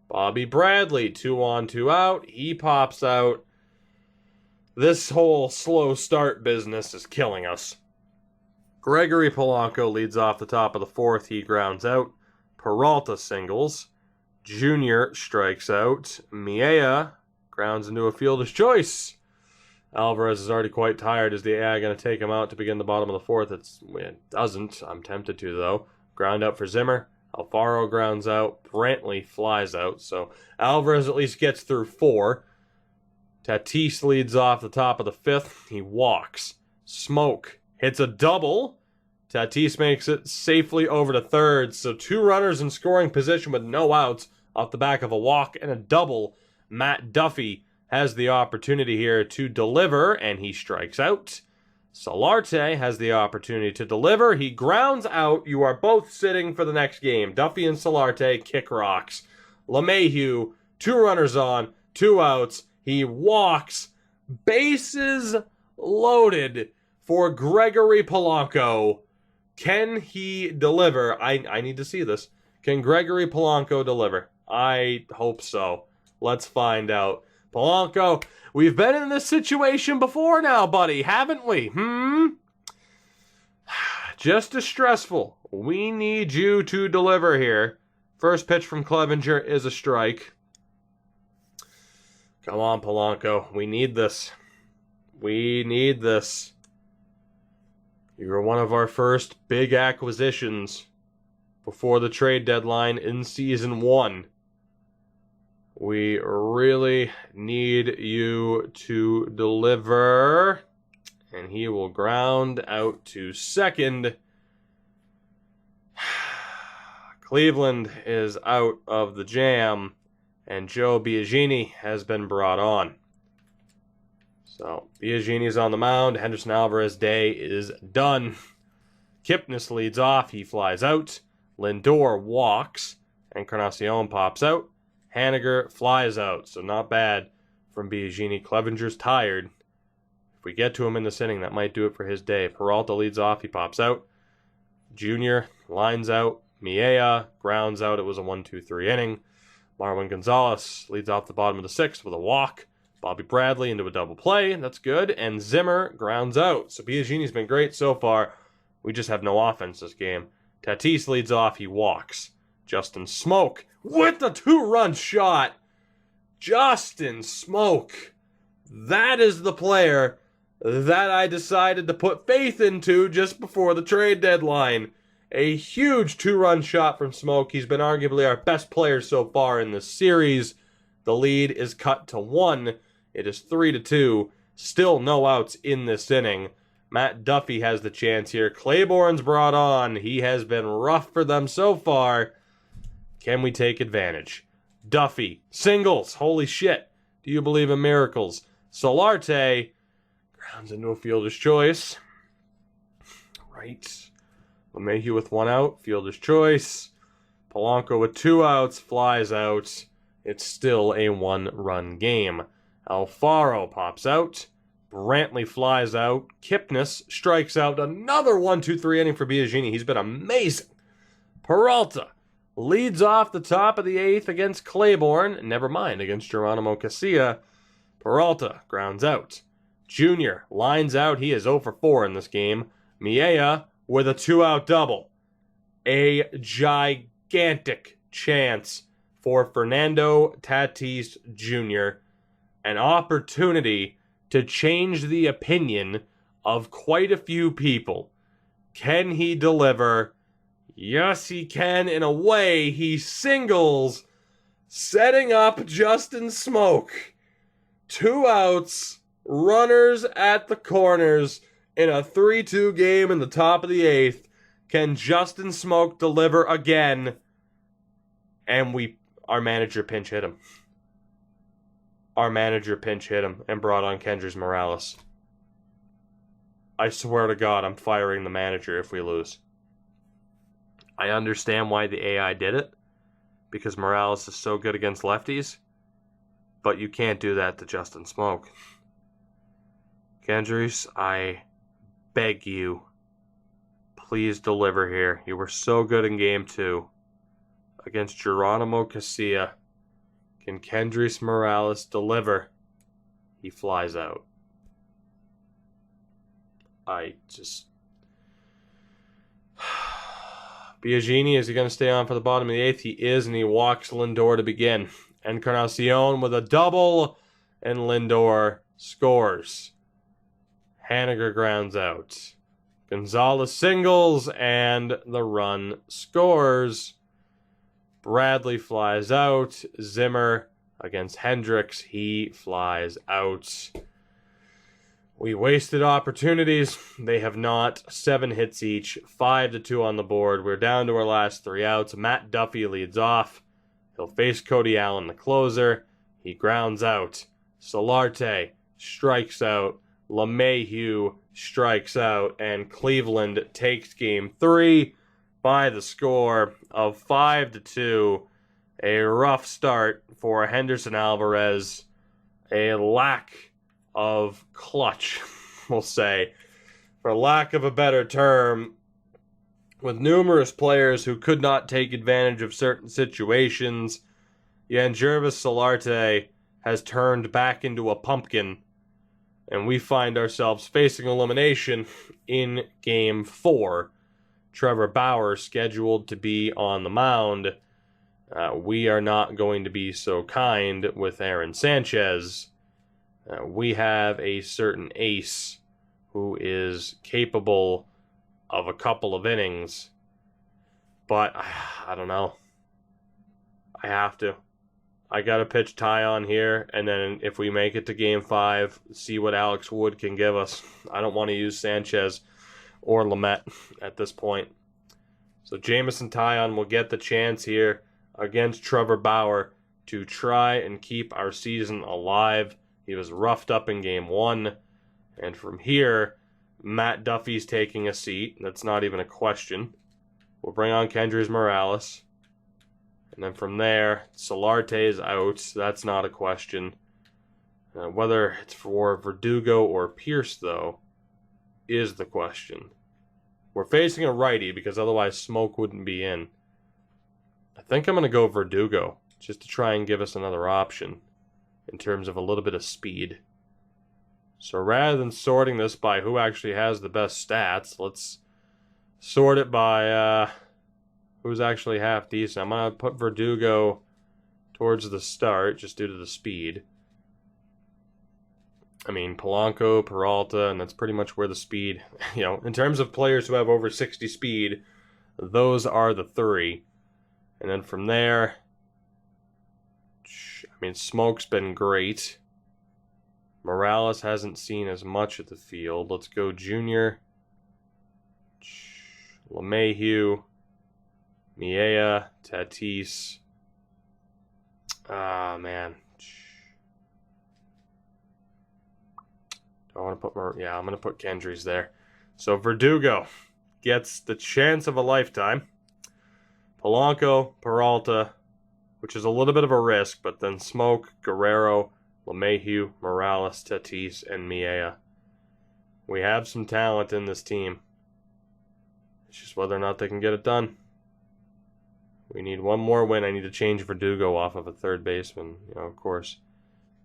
Bobby Bradley, 2 on, 2 out. He pops out. This whole slow start business is killing us. Gregory Polanco leads off the top of the fourth. He grounds out. Peralta singles. Junior strikes out. Miella grounds into a fielder's choice. Alvarez is already quite tired. Is the AI going to take him out to begin the bottom of the fourth? It doesn't. I'm tempted to, though. Ground out for Zimmer. Alfaro grounds out. Brantley flies out. So Alvarez at least gets through 4. Tatis leads off the top of the fifth. He walks. Smoke hits a double. Tatis makes it safely over to third. So 2 runners in scoring position with no outs off the back of a walk and a double. Matt Duffy has the opportunity here to deliver, and he strikes out. Solarte has the opportunity to deliver. He grounds out. You are both sitting for the next game. Duffy and Solarte kick rocks. LeMahieu, 2 runners on, 2 outs. He walks. Bases loaded for Gregory Polanco. Can he deliver? I need to see this. Can Gregory Polanco deliver? I hope so. Let's find out. Polanco, we've been in this situation before now, buddy, haven't we? Just as stressful. We need you to deliver here. First pitch from Clevenger is a strike. Come on, Polanco. We need this. We need this. You were one of our first big acquisitions before the trade deadline in Season 1. We really need you to deliver. And he will ground out to second. Cleveland is out of the jam. And Joe Biagini has been brought on. So, Biagini's on the mound. Henderson Alvarez day is done. Kipnis leads off. He flies out. Lindor walks. Encarnacion pops out. Haniger flies out. So, not bad from Biagini. Clevenger's tired. If we get to him in this inning, that might do it for his day. Peralta leads off. He pops out. Junior lines out. Miella grounds out. It was a 1-2-3 inning. Marwin Gonzalez leads off the bottom of the sixth with a walk. Bobby Bradley into a double play. That's good. And Zimmer grounds out. So Biagini's been great so far. We just have no offense this game. Tatis leads off. He walks. Justin Smoke with the 2-run shot. Justin Smoke. That is the player that I decided to put faith into just before the trade deadline. A huge 2-run shot from Smoke. He's been arguably our best player so far in this series. The lead is cut to 1. It is 3-2. Still no outs in this inning. Matt Duffy has the chance here. Claiborne's brought on. He has been rough for them so far. Can we take advantage? Duffy, singles. Holy shit. Do you believe in miracles? Solarte grounds into a fielder's choice. Right. LeMahieu with 1 out. Fielder's choice. Polanco with 2 outs. Flies out. It's still a 1-run game. Alfaro pops out. Brantley flies out. Kipnis strikes out. Another 1-2-3 inning for Biagini. He's been amazing. Peralta leads off the top of the 8th against Claiborne. Never mind, against Geronimo Casilla. Peralta grounds out. Junior lines out. He is 0 for 4 in this game. Miella with a 2-out double. A gigantic chance for Fernando Tatis Jr. An opportunity to change the opinion of quite a few people. Can he deliver? Yes, he can. In a way, he singles, setting up Justin Smoke. 2 outs, runners at the corners in a 3-2 game in the top of the 8th. Can Justin Smoke deliver again? And our manager pinch hit him. Our manager pinch hit him and brought on Kendrys Morales. I swear to God, I'm firing the manager if we lose. I understand why the AI did it, because Morales is so good against lefties, but you can't do that to Justin Smoke. Kendrys, I beg you, please deliver here. You were so good in Game 2 against Geronimo Casilla. Can Kendrys Morales deliver? He flies out. Biagini, is he going to stay on for the bottom of the 8th? He is, and he walks Lindor to begin. Encarnacion with a double, and Lindor scores. Haniger grounds out. Gonzalez singles, and the run scores. Bradley flies out. Zimmer against Hendricks. He flies out. We wasted opportunities. They have not. 7 hits each. 5-2 on the board. We're down to our last 3 outs. Matt Duffy leads off. He'll face Cody Allen, the closer. He grounds out. Solarte strikes out. LeMahieu strikes out. And Cleveland takes Game 3 by the score of 5-2. A rough start for Henderson Alvarez. A lack of clutch, we'll say, for lack of a better term, with numerous players who could not take advantage of certain situations. Yangervis Solarte has turned back into a pumpkin, and we find ourselves facing elimination in Game 4. Trevor Bauer scheduled to be on the mound. We are not going to be so kind with Aaron Sanchez. We have a certain ace who is capable of a couple of innings, but I don't know. I have to. I got to pitch Tyon here, and then if we make it to Game 5, see what Alex Wood can give us. I don't want to use Sanchez or Lamet at this point. So Jameson Tyon will get the chance here against Trevor Bauer to try and keep our season alive. He was roughed up in Game 1. And from here, Matt Duffy's taking a seat. That's not even a question. We'll bring on Kendrys Morales. And then from there, Solarte is out. That's not a question. Whether it's for Verdugo or Pierce, though, is the question. We're facing a righty because otherwise Smoke wouldn't be in. I think I'm going to go Verdugo just to try and give us another option in terms of a little bit of speed. So rather than sorting this by who actually has the best stats, let's sort it by who's actually half decent. I'm going to put Verdugo towards the start just due to the speed. I mean, Polanco, Peralta, and that's pretty much where the speed, in terms of players who have over 60 speed, Those are the three. And then from there, I mean, Smoke's been great. Morales hasn't seen as much of the field. Let's go Junior, LeMahieu, Miea, Tatis. Ah, man. Do I want to put yeah, I'm going to put Kendrys there. So Verdugo gets the chance of a lifetime. Polanco, Peralta, which is a little bit of a risk, but then Smoke, Guerrero, LeMahieu, Morales, Tatis, and Miea. We have some talent in this team. It's just whether or not they can get it done. We need one more win. I need to change Verdugo off of a third baseman, of course.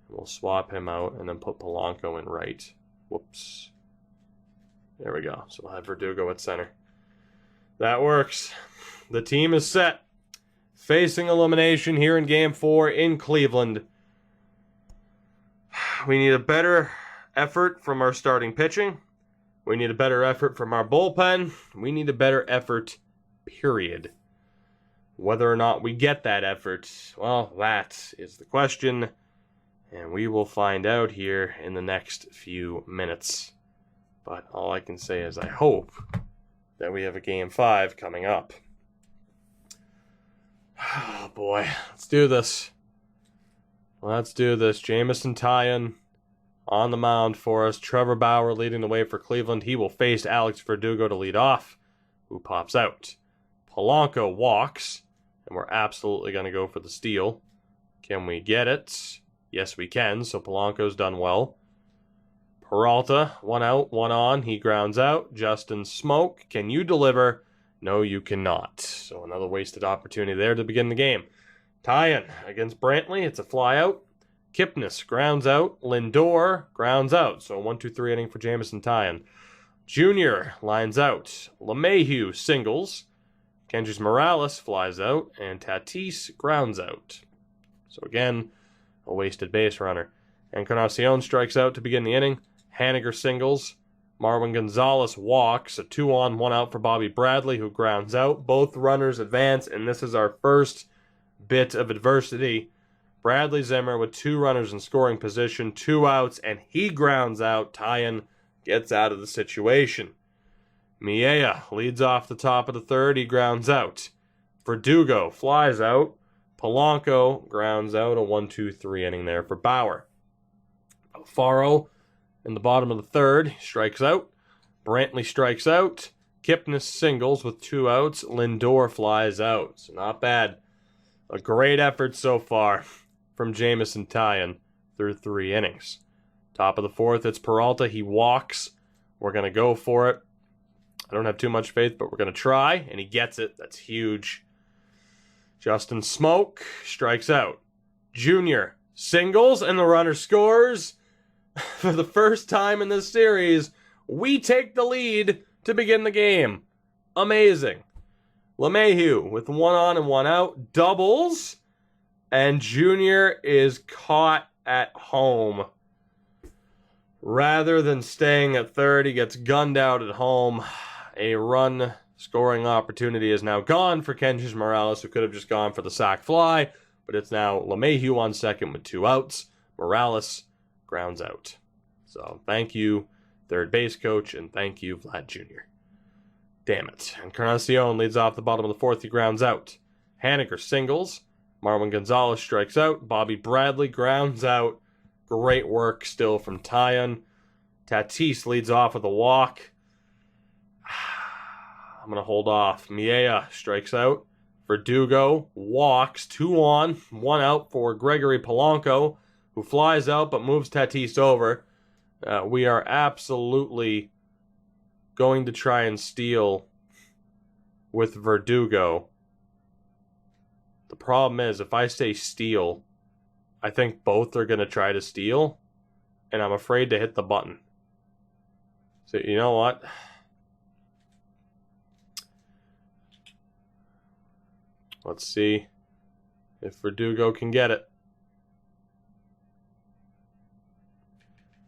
We'll swap him out and then put Polanco in right. Whoops. There we go. So we'll have Verdugo at center. That works. The team is set. Facing elimination here in Game 4 in Cleveland. We need a better effort from our starting pitching. We need a better effort from our bullpen. We need a better effort, period. Whether or not we get that effort, well, that is the question. And we will find out here in the next few minutes. But all I can say is I hope that we have a Game 5 coming up. Oh, boy. Let's do this. Let's do this. Jamison Tyon on the mound for us. Trevor Bauer leading the way for Cleveland. He will face Alex Verdugo to lead off, who pops out. Polanco walks, and we're absolutely going to go for the steal. Can we get it? Yes, we can, so Polanco's done well. Peralta, one out, one on. He grounds out. Justin Smoke, can you deliver? No, you cannot. So another wasted opportunity there to begin the game. Tyon against Brantley. It's a fly out. Kipnis grounds out. Lindor grounds out. So 1-2-3 inning for Jamison Tyon. Junior lines out. LeMahieu singles. Kendrys Morales flies out. And Tatis grounds out. So again, a wasted base runner. Encarnacion strikes out to begin the inning. Haniger singles. Marwin Gonzalez walks. A 2-on, 1-out for Bobby Bradley, who grounds out. Both runners advance, and this is our first bit of adversity. Bradley Zimmer with 2 runners in scoring position, 2 outs, and he grounds out. Tyon gets out of the situation. Miea leads off the top of the third. He grounds out. Verdugo flies out. Polanco grounds out. A 1-2-3 inning there for Bauer. Alfaro in the bottom of the third strikes out. Brantley strikes out. Kipnis singles with 2 outs. Lindor flies out. So not bad. A great effort so far from Jamison Tyon through 3 innings. Top of the fourth, it's Peralta. He walks. We're going to go for it. I don't have too much faith, but we're going to try. And he gets it. That's huge. Justin Smoke strikes out. Junior singles, and the runner scores. For the first time in this series, we take the lead to begin the game. Amazing. LeMahieu with 1 on and 1 out. Doubles. And Junior is caught at home. Rather than staying at third, he gets gunned out at home. A run scoring opportunity is now gone for Kendrys Morales, who could have just gone for the sac fly. But it's now LeMahieu on second with 2 outs. Morales grounds out. So thank you, third base coach, and thank you, Vlad Jr. Damn it. Encarnacion leads off the bottom of the fourth. He grounds out. Haniger singles. Marwin Gonzalez strikes out. Bobby Bradley grounds out. Great work still from Tyon. Tatis leads off with a walk. I'm going to hold off. Miea strikes out. Verdugo walks. 2 on, 1 out for Gregory Polanco, who flies out but moves Tatis over. We are absolutely going to try and steal with Verdugo. The problem is, if I say steal, I think both are going to try to steal, and I'm afraid to hit the button. So you know what? Let's see if Verdugo can get it.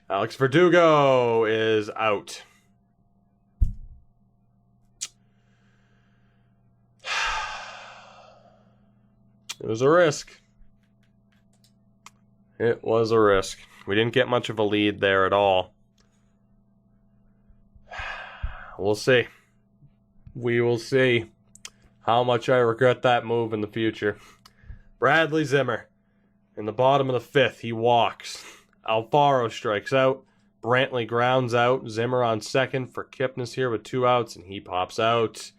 Alex Verdugo is out. It was a risk. It was a risk. We didn't get much of a lead there at all. We'll see. We will see how much I regret that move in the future. Bradley Zimmer. In the bottom of the fifth, he walks. Alfaro strikes out. Brantley grounds out. Zimmer on second for Kipnis here with 2 outs, and he pops out.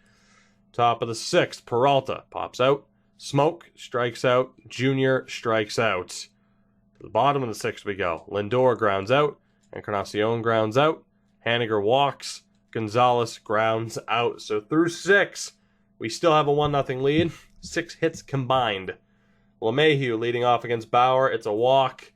Top of the sixth, Peralta pops out. Smoke strikes out. Junior strikes out. To the bottom of the sixth we go. Lindor grounds out. Encarnacion grounds out. Haniger walks. Gonzalez grounds out. So through 6, we still have a 1-0 lead. 6 hits combined. LeMahieu leading off against Bauer. It's a walk.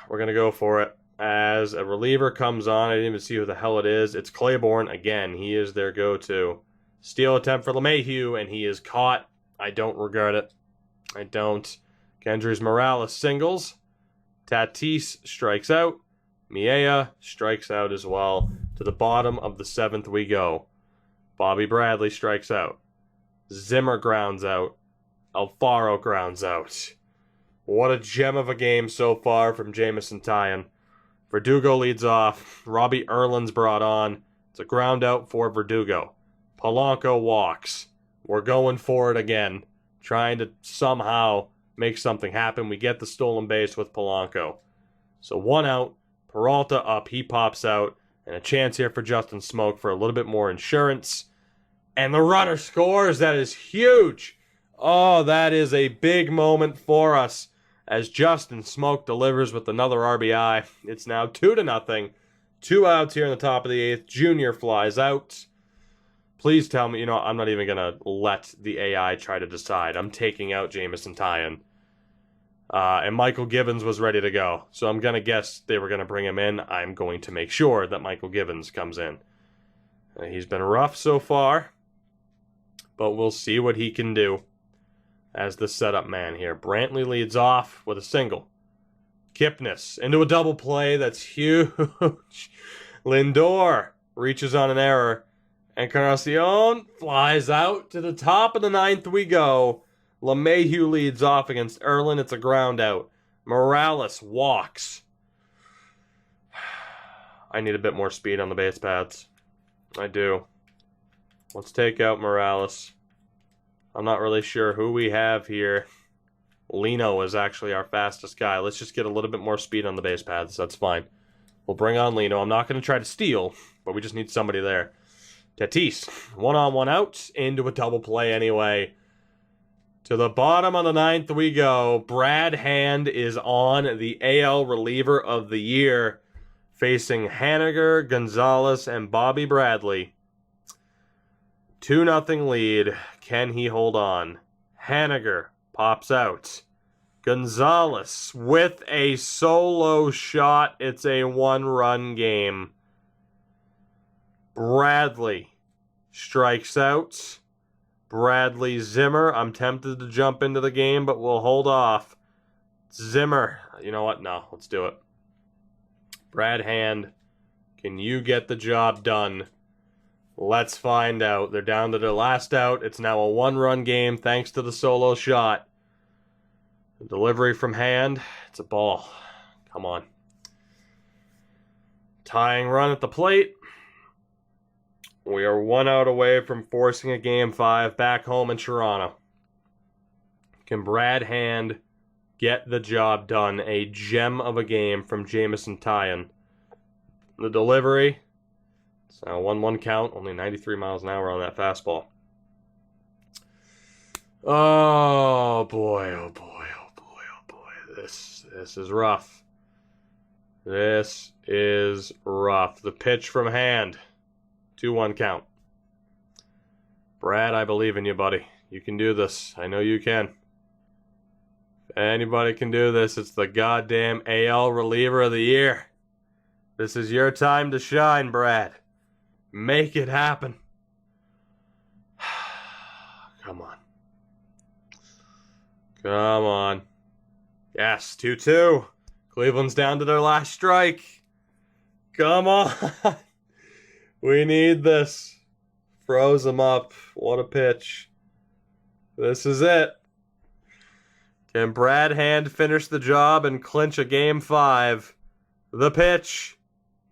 We're going to go for it. As a reliever comes on, I didn't even see who the hell it is. It's Claiborne. Again, he is their go-to. Steal attempt for LeMahieu, and he is caught. I don't regret it. I don't. Kendrys Morales singles. Tatis strikes out. Miea strikes out as well. To the bottom of the 7th we go. Bobby Bradley strikes out. Zimmer grounds out. Alfaro grounds out. What a gem of a game so far from Jameson Taillon. Verdugo leads off. Robbie Erlin's brought on. It's a ground out for Verdugo. Polanco walks. We're going for it again. Trying to somehow make something happen. We get the stolen base with Polanco. So 1 out. Peralta up. He pops out. And a chance here for Justin Smoke for a little bit more insurance. And the runner scores. That is huge. Oh, that is a big moment for us as Justin Smoke delivers with another RBI. It's now 2-0. 2 outs here in the top of the 8th. Junior flies out. Please tell me, I'm not even going to let the AI try to decide. I'm taking out Jameson Taillon. And Michael Gibbons was ready to go. So I'm going to guess they were going to bring him in. I'm going to make sure that Michael Gibbons comes in. He's been rough so far, but we'll see what he can do as the setup man here. Brantley leads off with a single. Kipnis into a double play. That's huge. Lindor reaches on an error. Encarnacion flies out. To the top of the 9th we go. LeMahieu leads off against Erlin. It's a ground out. Morales walks. I need a bit more speed on the base paths. I do. Let's take out Morales. I'm not really sure who we have here. Lino is actually our fastest guy. Let's just get a little bit more speed on the base paths. That's fine. We'll bring on Lino. I'm not going to try to steal, but we just need somebody there. Tatis, 1 on 1 out, into a double play anyway. To the bottom of the 9th we go. Brad Hand is on, the AL reliever of the year, facing Haniger, Gonzalez, and Bobby Bradley. 2-0 lead. Can he hold on? Haniger pops out. Gonzalez with a solo shot. It's a 1-run game. Bradley strikes out. Bradley Zimmer. I'm tempted to jump into the game, but we'll hold off. Zimmer. You know what? No, let's do it. Brad Hand, can you get the job done? Let's find out. They're down to their last out. It's now a 1-run game thanks to the solo shot. The delivery from Hand. It's a ball. Come on. Tying run at the plate. We are 1 out away from forcing a Game 5 back home in Toronto. Can Brad Hand get the job done? A gem of a game from Jameson Taillon. The delivery. It's now a 1-1 count. Only 93 miles an hour on that fastball. Oh boy, oh boy, oh boy, oh boy. This is rough. This is rough. The pitch from Hand. 2-1 count. Brad, I believe in you, buddy. You can do this. I know you can. If anybody can do this, it's the goddamn AL reliever of the year. This is your time to shine, Brad. Make it happen. Come on. Come on. Yes, 2-2. Cleveland's down to their last strike. Come on. We need this. Froze him up. What a pitch. This is it. Can Brad Hand finish the job and clinch a Game 5? The pitch.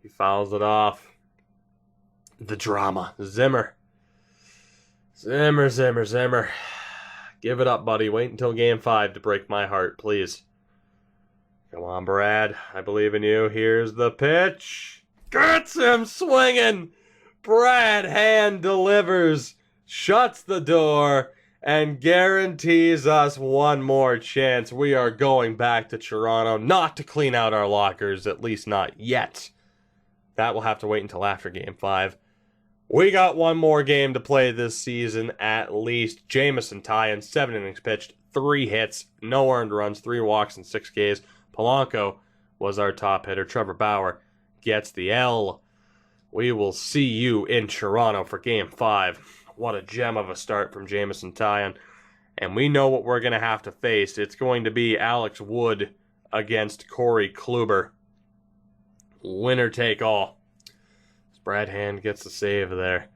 He fouls it off. The drama. Zimmer. Zimmer. Give it up, buddy. Wait until Game 5 to break my heart, please. Come on, Brad. I believe in you. Here's the pitch. Gets him swinging. Brad Hand delivers, shuts the door, and guarantees us one more chance. We are going back to Toronto, not to clean out our lockers, at least not yet. That will have to wait until after Game 5. We got one more game to play this season, at least. Jameson Taillon, 7 innings pitched, 3 hits, no earned runs, 3 walks, and 6 Ks. Polanco was our top hitter. Trevor Bauer gets the L. We will see you in Toronto for Game 5. What a gem of a start from Jameson Taillon. And we know what we're going to have to face. It's going to be Alex Wood against Corey Kluber. Winner take all. Brad Hand gets the save there.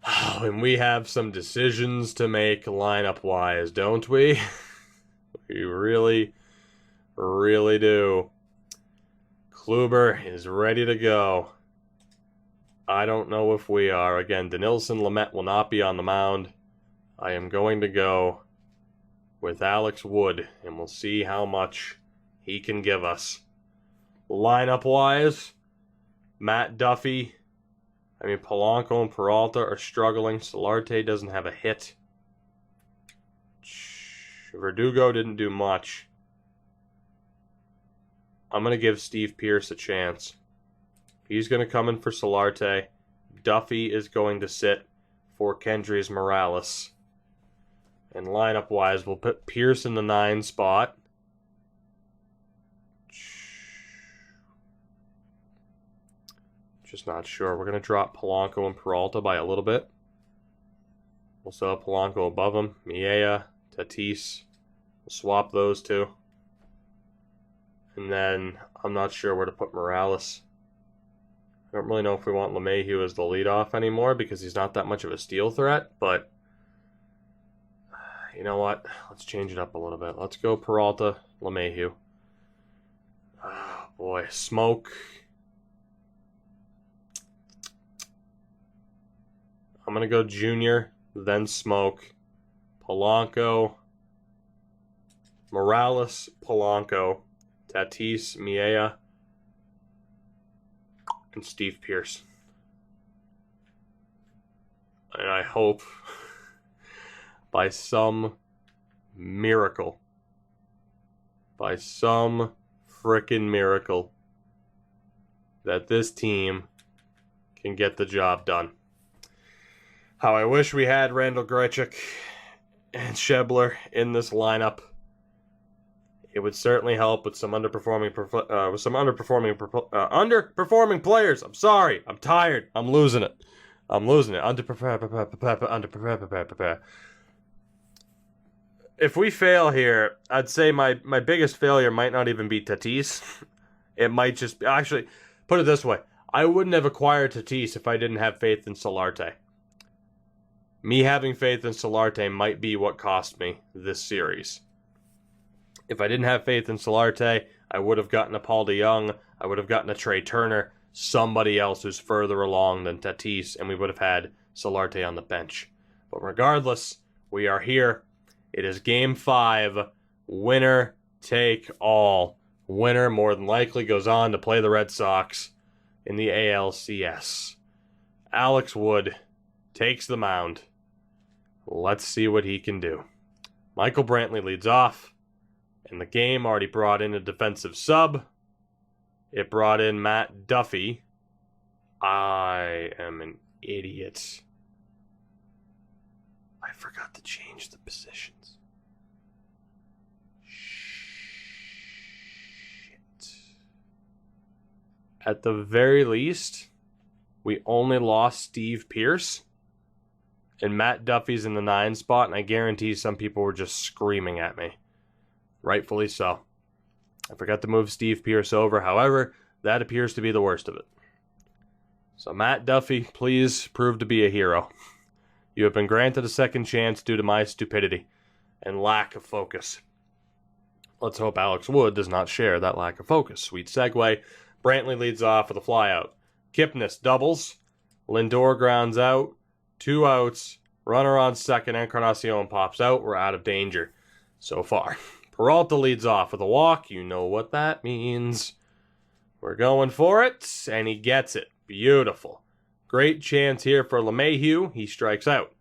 And we have some decisions to make lineup-wise, don't we? We really do. Kluber is ready to go. I don't know if we are. Again, Dinelson Lamet will not be on the mound. I am going to go with Alex Wood, and we'll see how much he can give us. Lineup-wise, Matt Duffy, Polanco and Peralta are struggling. Solarte doesn't have a hit. Verdugo didn't do much. I'm going to give Steve Pearce a chance. He's going to come in for Solarte. Duffy is going to sit for Kendrys Morales. And lineup-wise, we'll put Pearce in the 9 spot. Just not sure. We're going to drop Polanco and Peralta by a little bit. We'll still have Polanco above him. Miella, Tatis. We'll swap those two. And then I'm not sure where to put Morales. I don't really know if we want LeMahieu as the leadoff anymore because he's not that much of a steal threat, but you know what? Let's change it up a little bit. Let's go Peralta, LeMahieu. Oh boy, Smoke. I'm going to go Junior, then Smoke, Polanco, Morales, Polanco, Tatis, Miella, and Steve Pearce. And I hope by some miracle, that this team can get the job done. How I wish we had Randall Grichuk and Schebler in this lineup. It would certainly help with some underperforming players. I'm sorry. I'm tired. I'm losing it. Underprepare. If we fail here, I'd say my biggest failure might not even be Tatis. It might just be... Actually, put it this way. I wouldn't have acquired Tatis if I didn't have faith in Solarte. Me having faith in Solarte might be what cost me this series. If I didn't have faith in Solarte, I would have gotten a Paul DeJong, I would have gotten a Trey Turner, somebody else who's further along than Tatis, and we would have had Solarte on the bench. But regardless, we are here. It is Game 5. Winner take all. Winner more than likely goes on to play the Red Sox in the ALCS. Alex Wood takes the mound. Let's see what he can do. Michael Brantley leads off. And the game already brought in a defensive sub. It brought in Matt Duffy. I am an idiot. I forgot to change the positions. Shit. At the very least, we only lost Steve Pearce. And Matt Duffy's in the 9 spot, and I guarantee some people were just screaming at me. Rightfully so. I forgot to move Steve Pearce over. However, that appears to be the worst of it. So Matt Duffy, please prove to be a hero. You have been granted a second chance due to my stupidity and lack of focus. Let's hope Alex Wood does not share that lack of focus. Sweet segue. Brantley leads off with a flyout. Kipnis doubles. Lindor grounds out. 2 outs. Runner on second. Encarnacion pops out. We're out of danger so far. Peralta leads off with a walk. You know what that means. We're going for it, and he gets it. Beautiful. Great chance here for LeMahieu. He strikes out.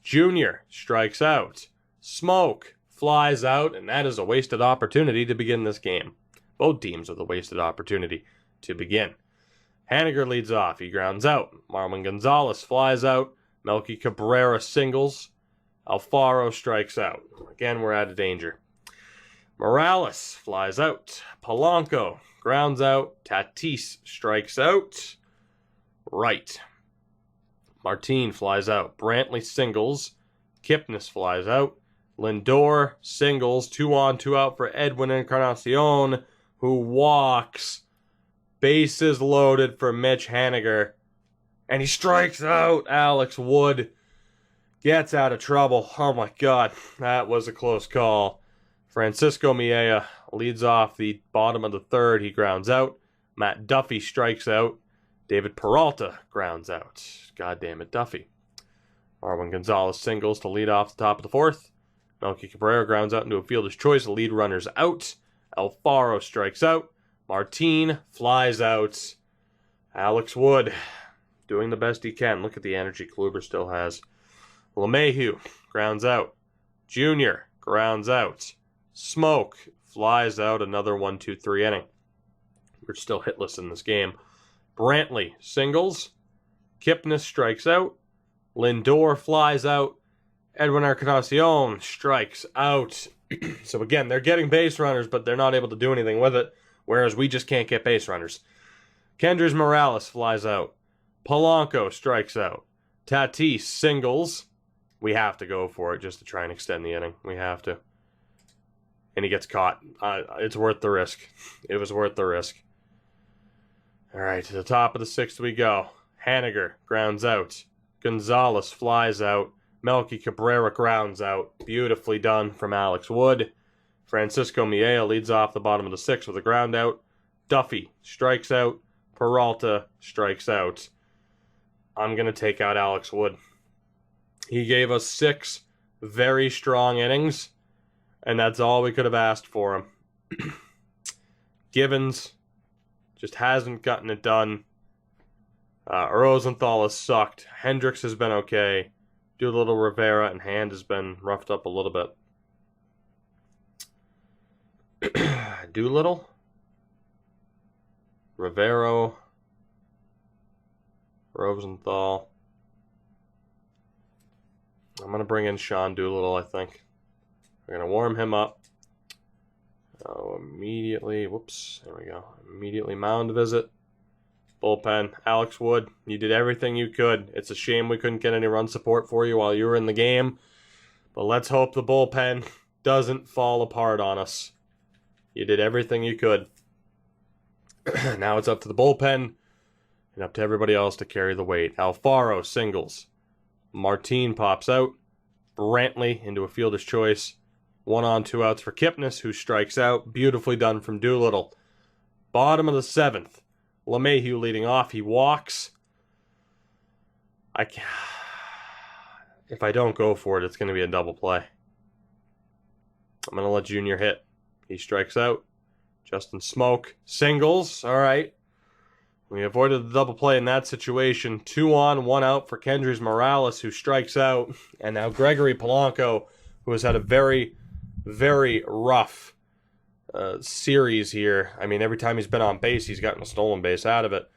Junior strikes out. Smoke flies out, and that is a wasted opportunity to begin this game. Both teams with a wasted opportunity to begin. Haniger leads off. He grounds out. Marwin Gonzalez flies out. Melky Cabrera singles. Alfaro strikes out. Again, we're out of danger. Morales flies out. Polanco grounds out. Tatis strikes out. Right. Martin flies out. Brantley singles. Kipnis flies out. Lindor singles. 2 on, 2 out for Edwin Encarnacion, who walks. Bases loaded for Mitch Haniger. And he strikes out. Alex Wood gets out of trouble. Oh my God, that was a close call. Francisco Miella leads off the bottom of the third. He grounds out. Matt Duffy strikes out. David Peralta grounds out. God damn it, Duffy. Marwin Gonzalez singles to lead off the top of the fourth. Melky Cabrera grounds out into a fielder's choice. The lead runner's out. Alfaro strikes out. Martin flies out. Alex Wood doing the best he can. Look at the energy Kluber still has. LeMahieu grounds out. Junior grounds out. Smoke flies out. Another 1-2-3 inning. We're still hitless in this game. Brantley singles. Kipnis strikes out. Lindor flies out. Edwin Encarnacion strikes out. So again, they're getting base runners, but they're not able to do anything with it, whereas we just can't get base runners. Kendrys Morales flies out. Polanco strikes out. Tatis singles. We have to go for it just to try and extend the inning. We have to. And he gets caught. It's worth the risk. It was worth the risk. All right, to the top of the sixth we go. Haniger grounds out. Gonzalez flies out. Melky Cabrera grounds out. Beautifully done from Alex Wood. Francisco Miella leads off the bottom of the sixth with a ground out. Duffy strikes out. Peralta strikes out. I'm going to take out Alex Wood. He gave us 6 very strong innings, and that's all we could have asked for him. Givens just hasn't gotten it done. Rosenthal has sucked. Hendricks has been okay. Doolittle, Rivera, and Hand has been roughed up a little bit. Doolittle, Rivero, Rosenthal. I'm going to bring in Sean Doolittle, I think. We're going to warm him up. Immediately, whoops, there we go. Immediately mound visit. Bullpen. Alex Wood, you did everything you could. It's a shame we couldn't get any run support for you while you were in the game. But let's hope the bullpen doesn't fall apart on us. You did everything you could. Now it's up to the bullpen and up to everybody else to carry the weight. Alfaro singles. Martin pops out. Brantley into a fielder's choice. 1 on, 2 outs for Kipnis, who strikes out. Beautifully done from Doolittle. Bottom of the 7th. LeMahieu leading off. He walks. If I don't go for it, it's going to be a double play. I'm going to let Junior hit. He strikes out. Justin Smoke singles. All right. We avoided the double play in that situation. 2 on, 1 out for Kendrys Morales, who strikes out. And now Gregory Polanco, who has had a very, very rough series here. I mean, every time he's been on base, he's gotten a stolen base out of it.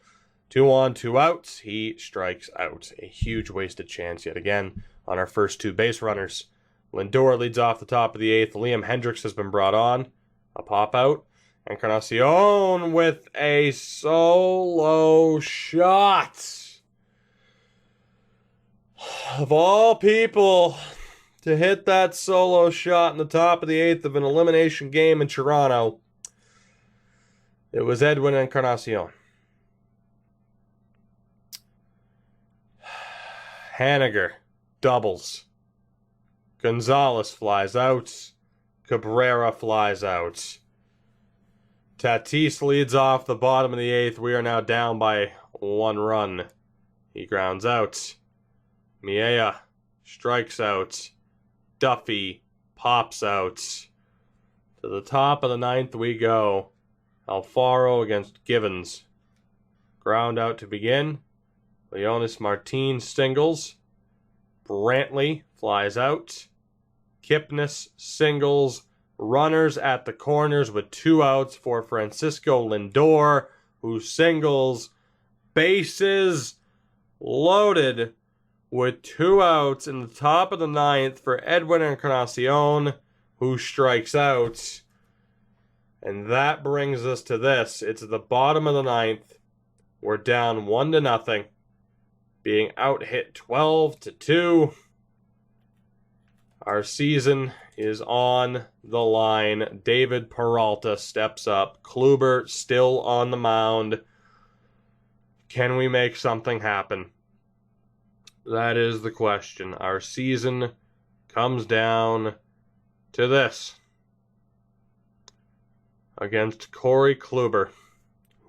2 on, 2 outs. He strikes out. A huge wasted chance yet again on our first 2 base runners. Lindor leads off the top of the 8th. Liam Hendricks has been brought on. A pop out. Encarnacion with a solo shot. Of all people to hit that solo shot in the top of the 8th of an elimination game in Toronto, it was Edwin Encarnacion. Haniger doubles. Gonzalez flies out. Cabrera flies out. Tatis leads off the bottom of the 8th. We are now down by 1 run. He grounds out. Miella strikes out. Duffy pops out. To the top of the 9th we go. Alfaro against Givens. Ground out to begin. Leonis Martin singles. Brantley flies out. Kipnis singles. Runners at the corners with 2 outs for Francisco Lindor, who singles. Bases loaded with 2 outs in the top of the 9th for Edwin Encarnacion, who strikes out. And that brings us to this. It's the bottom of the 9th. We're down 1-0. Being out hit 12-2. Our season is on the line. David Peralta steps up. Kluber still on the mound. Can we make something happen? That is the question. Our season comes down to this. Against Corey Kluber,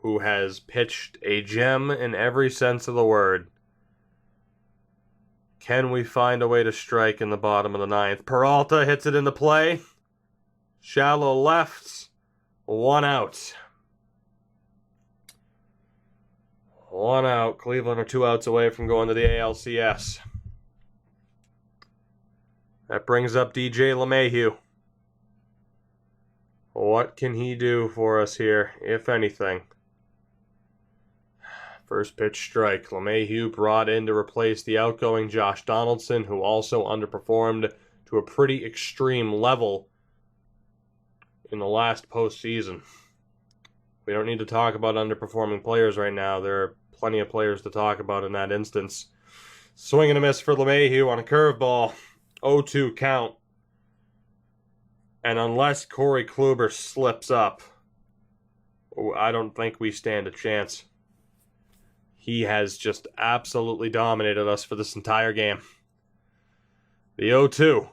who has pitched a gem in every sense of the word. Can we find a way to strike in the bottom of the 9th? Peralta hits it into play. Shallow left. 1 out. 1 out. Cleveland are 2 outs away from going to the ALCS. That brings up DJ LeMahieu. What can he do for us here, if anything? First pitch strike. LeMahieu brought in to replace the outgoing Josh Donaldson, who also underperformed to a pretty extreme level in the last postseason. We don't need to talk about underperforming players right now. There are plenty of players to talk about in that instance. Swing and a miss for LeMahieu on a curveball. 0-2 count. And unless Corey Kluber slips up, I don't think we stand a chance. He has just absolutely dominated us for this entire game. The 0-2.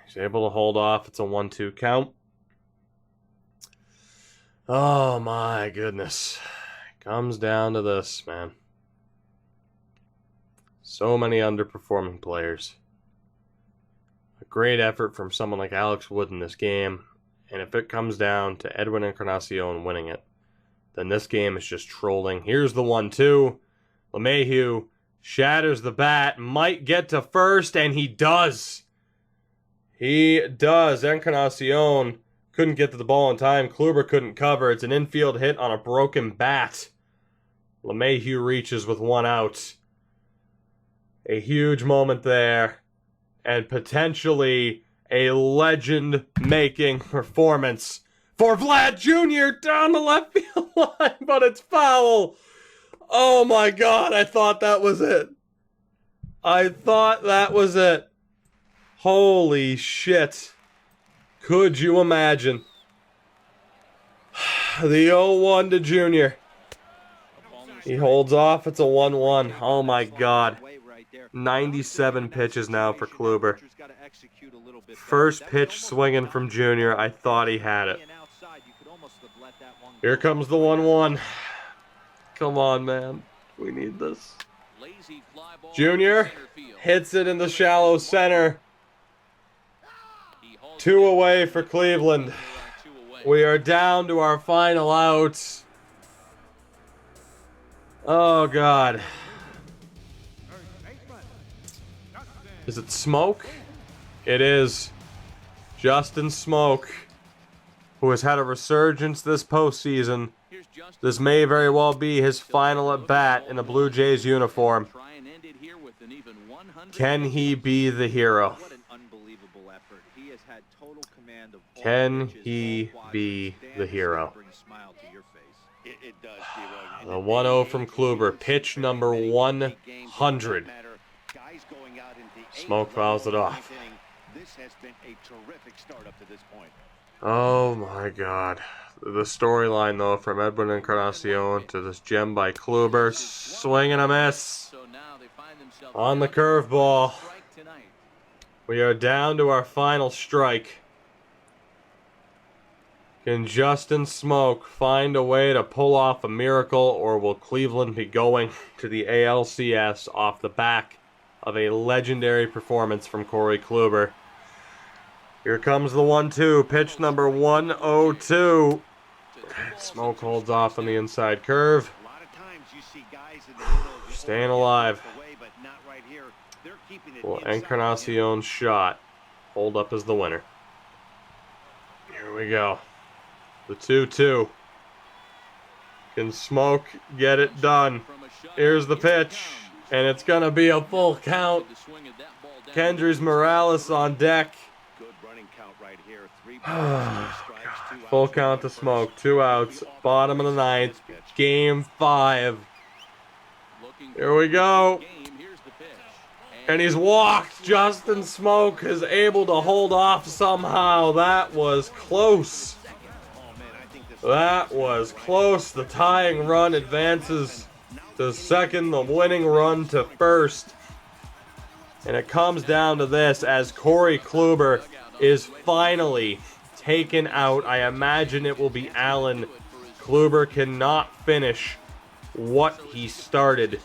He's able to hold off. It's a 1-2 count. Oh my goodness. It comes down to this, man. So many underperforming players. A great effort from someone like Alex Wood in this game. And if it comes down to Edwin Encarnacion winning it, then this game is just trolling. Here's the 1-2. LeMahieu shatters the bat, might get to first, and he does. He does. Encarnacion couldn't get to the ball in time. Kluber couldn't cover. It's an infield hit on a broken bat. LeMahieu reaches with 1 out. A huge moment there. And potentially a legend-making performance for Vlad Jr. down the left field line, but it's foul. Oh my God, I thought that was it. I thought that was it. Holy shit. Could you imagine? The 0-1 to Jr. He holds off. It's a 1-1. Oh my God. 97 pitches now for Kluber. First pitch swinging from Jr. I thought he had it. Here comes the 1-1. Come on, man. We need this. Jr. hits it in the shallow center. 2 away for Cleveland. We are down to our final outs. Oh, God. Is it Smoke? It is. Justin Smoke, who has had a resurgence this postseason. This may very well be his final at bat in a Blue Jays uniform. Can he be the hero? Can he be the hero? The 1-0 from Kluber, pitch number 100. Smoke fouls it off. This has been a terrific start up to this point. Oh my god. The storyline, though, from Edwin Encarnacion to this gem by Kluber. Swing and a miss. On the curveball. We are down to our final strike. Can Justin Smoke find a way to pull off a miracle, or will Cleveland be going to the ALCS off the back of a legendary performance from Corey Kluber? Here comes the 1-2, pitch number 102. Smoke holds off on the inside curve. Staying alive. Well, Encarnacion's shot hold up as the winner. Here we go. The 2-2. Can Smoke get it done? Here's the pitch, and it's going to be a full count. Kendrys Morales on deck. Full count to Smoke. 2 outs. Bottom of the 9th. Game 5. Here we go. And he's walked. Justin Smoke is able to hold off somehow. That was close. That was close. The tying run advances to second. The winning run to first. And it comes down to this as Corey Kluber is finally taken out. I imagine it will be Allen. Kluber cannot finish what he started.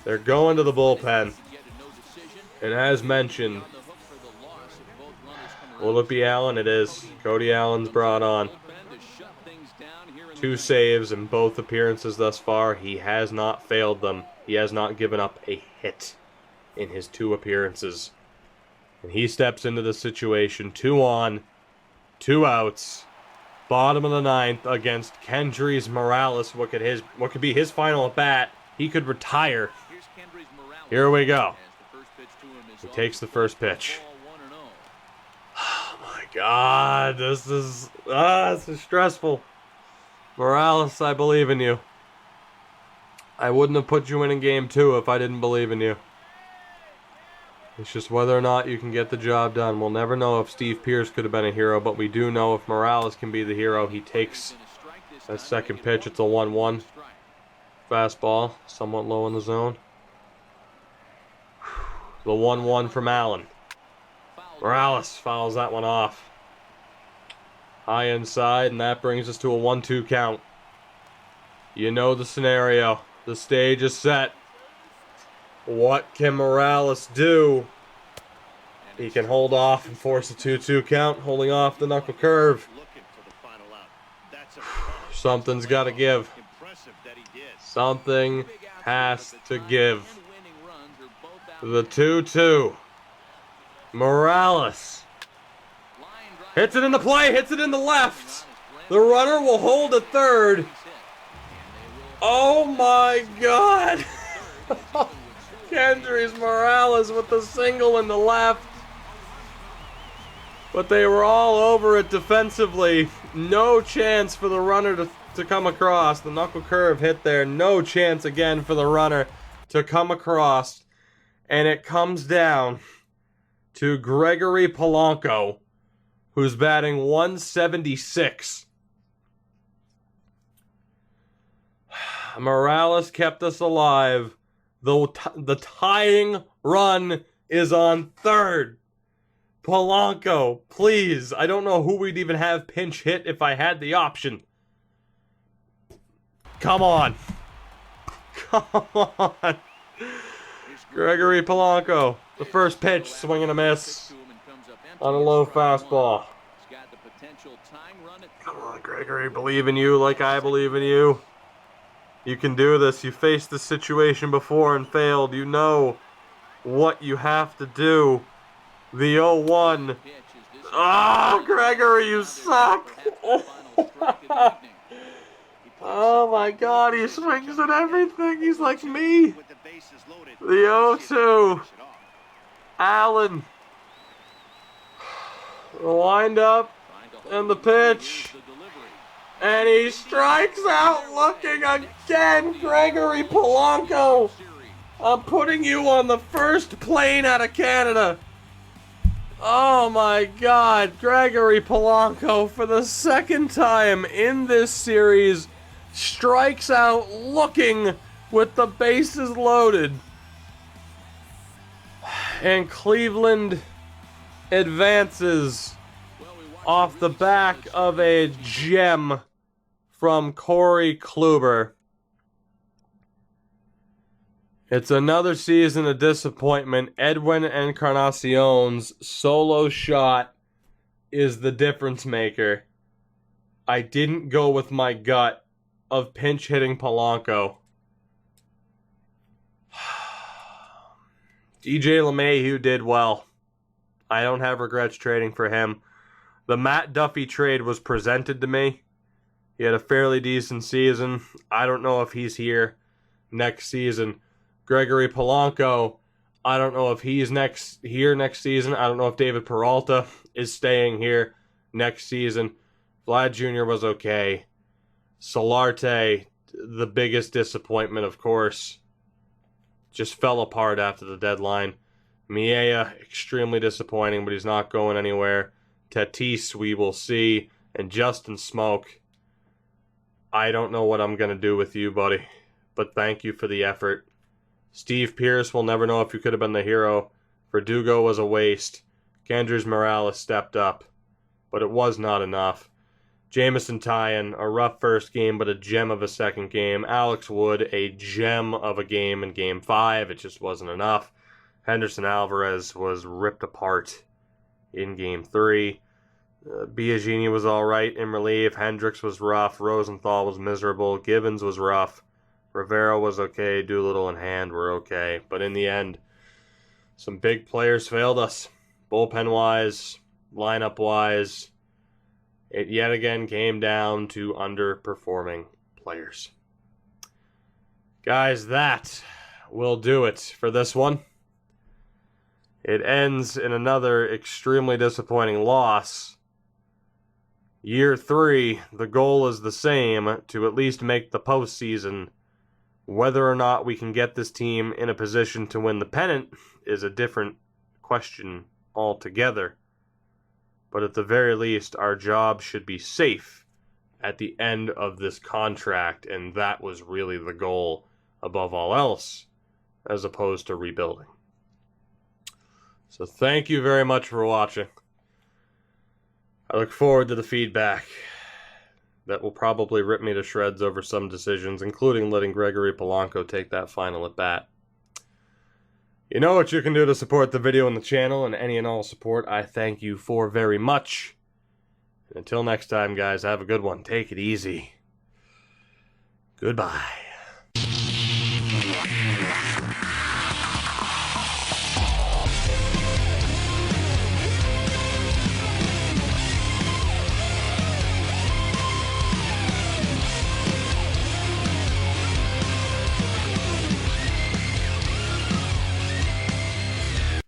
They're going to the bullpen. And as mentioned, will it be Allen? It is. Cody Allen's brought on. 2 saves in both appearances thus far. He has not failed them. He has not given up a hit in his 2 appearances. And he steps into the situation. 2 on, 2 outs. Bottom of the 9th against Kendrys Morales. What could be his final at bat? He could retire. Here we go. He takes the first pitch. Oh my God, this is stressful. Morales, I believe in you. I wouldn't have put you in game 2 if I didn't believe in you. It's just whether or not you can get the job done. We'll never know if Steve Pearce could have been a hero, but we do know if Morales can be the hero. He takes that second pitch. It's a 1-1. Fastball, somewhat low in the zone. The 1-1 from Allen. Morales fouls that one off. High inside, and that brings us to a 1-2 count. You know the scenario. The stage is set. What can Morales do? He can hold off and force a 2-2 count, holding off the knuckle curve. Something's got to give. Something has to give. The 2-2. Morales hits it in the play, hits it in the left. The runner will hold at third. Oh my God. Kendrys Morales with the single in the left. But they were all over it defensively. No chance for the runner to come across. The knuckle curve hit there. No chance again for the runner to come across. And it comes down to Gregory Polanco, who's batting 176. Morales kept us alive. The tying run is on third. Polanco, please. I don't know who we'd even have pinch hit if I had the option. Come on. Come on. Gregory Polanco. The first pitch, swing and a miss on a low fastball. Come on, Gregory. Believe in you like I believe in you. You can do this. You faced this situation before and failed. You know what you have to do. The 0-1. Oh, Gregory, you suck. Oh my God, he swings at everything. He's like me. The 0-2. Allen. The wind-up and the pitch. And he strikes out looking again. Gregory Polanco. I'm putting you on the first plane out of Canada. Oh my God, Gregory Polanco, for the second time in this series, strikes out looking with the bases loaded. And Cleveland advances off the back of a gem from Corey Kluber. It's another season of disappointment. Edwin Encarnacion's solo shot is the difference maker. I didn't go with my gut of pinch hitting Polanco. DJ LeMahieu did well. I don't have regrets trading for him. The Matt Duffy trade was presented to me. He had a fairly decent season. I don't know if he's here next season. Gregory Polanco, I don't know if he's here next season. I don't know if David Peralta is staying here next season. Vlad Jr. was okay. Solarte, the biggest disappointment, of course, just fell apart after the deadline. Miea, extremely disappointing, but he's not going anywhere. Tatis, we will see. And Justin Smoke, I don't know what I'm going to do with you, buddy, but thank you for the effort. Steve Pearce will never know if you could have been the hero. Verdugo was a waste. Kendrys Morales stepped up, but it was not enough. Jamison Tyon, a rough first game, but a gem of a second game. Alex Wood, a gem of a game in Game 5. It just wasn't enough. Henderson Alvarez was ripped apart in Game 3. Biagini was all right in relief. Hendricks was rough. Rosenthal was miserable. Givens was rough. Rivera was okay. Doolittle and Hand were okay. But in the end, some big players failed us. Bullpen-wise, lineup-wise, it yet again came down to underperforming players. Guys, that will do it for this one. It ends in another extremely disappointing loss. Year 3, the goal is the same, to at least make the postseason. Whether or not we can get this team in a position to win the pennant is a different question altogether. But at the very least, our job should be safe at the end of this contract, and that was really the goal above all else, as opposed to rebuilding. So thank you very much for watching. I look forward to the feedback. That will probably rip me to shreds over some decisions, including letting Gregory Polanco take that final at bat. You know what you can do to support the video and the channel, and any and all support I thank you for very much. And until next time, guys, have a good one. Take it easy. Goodbye.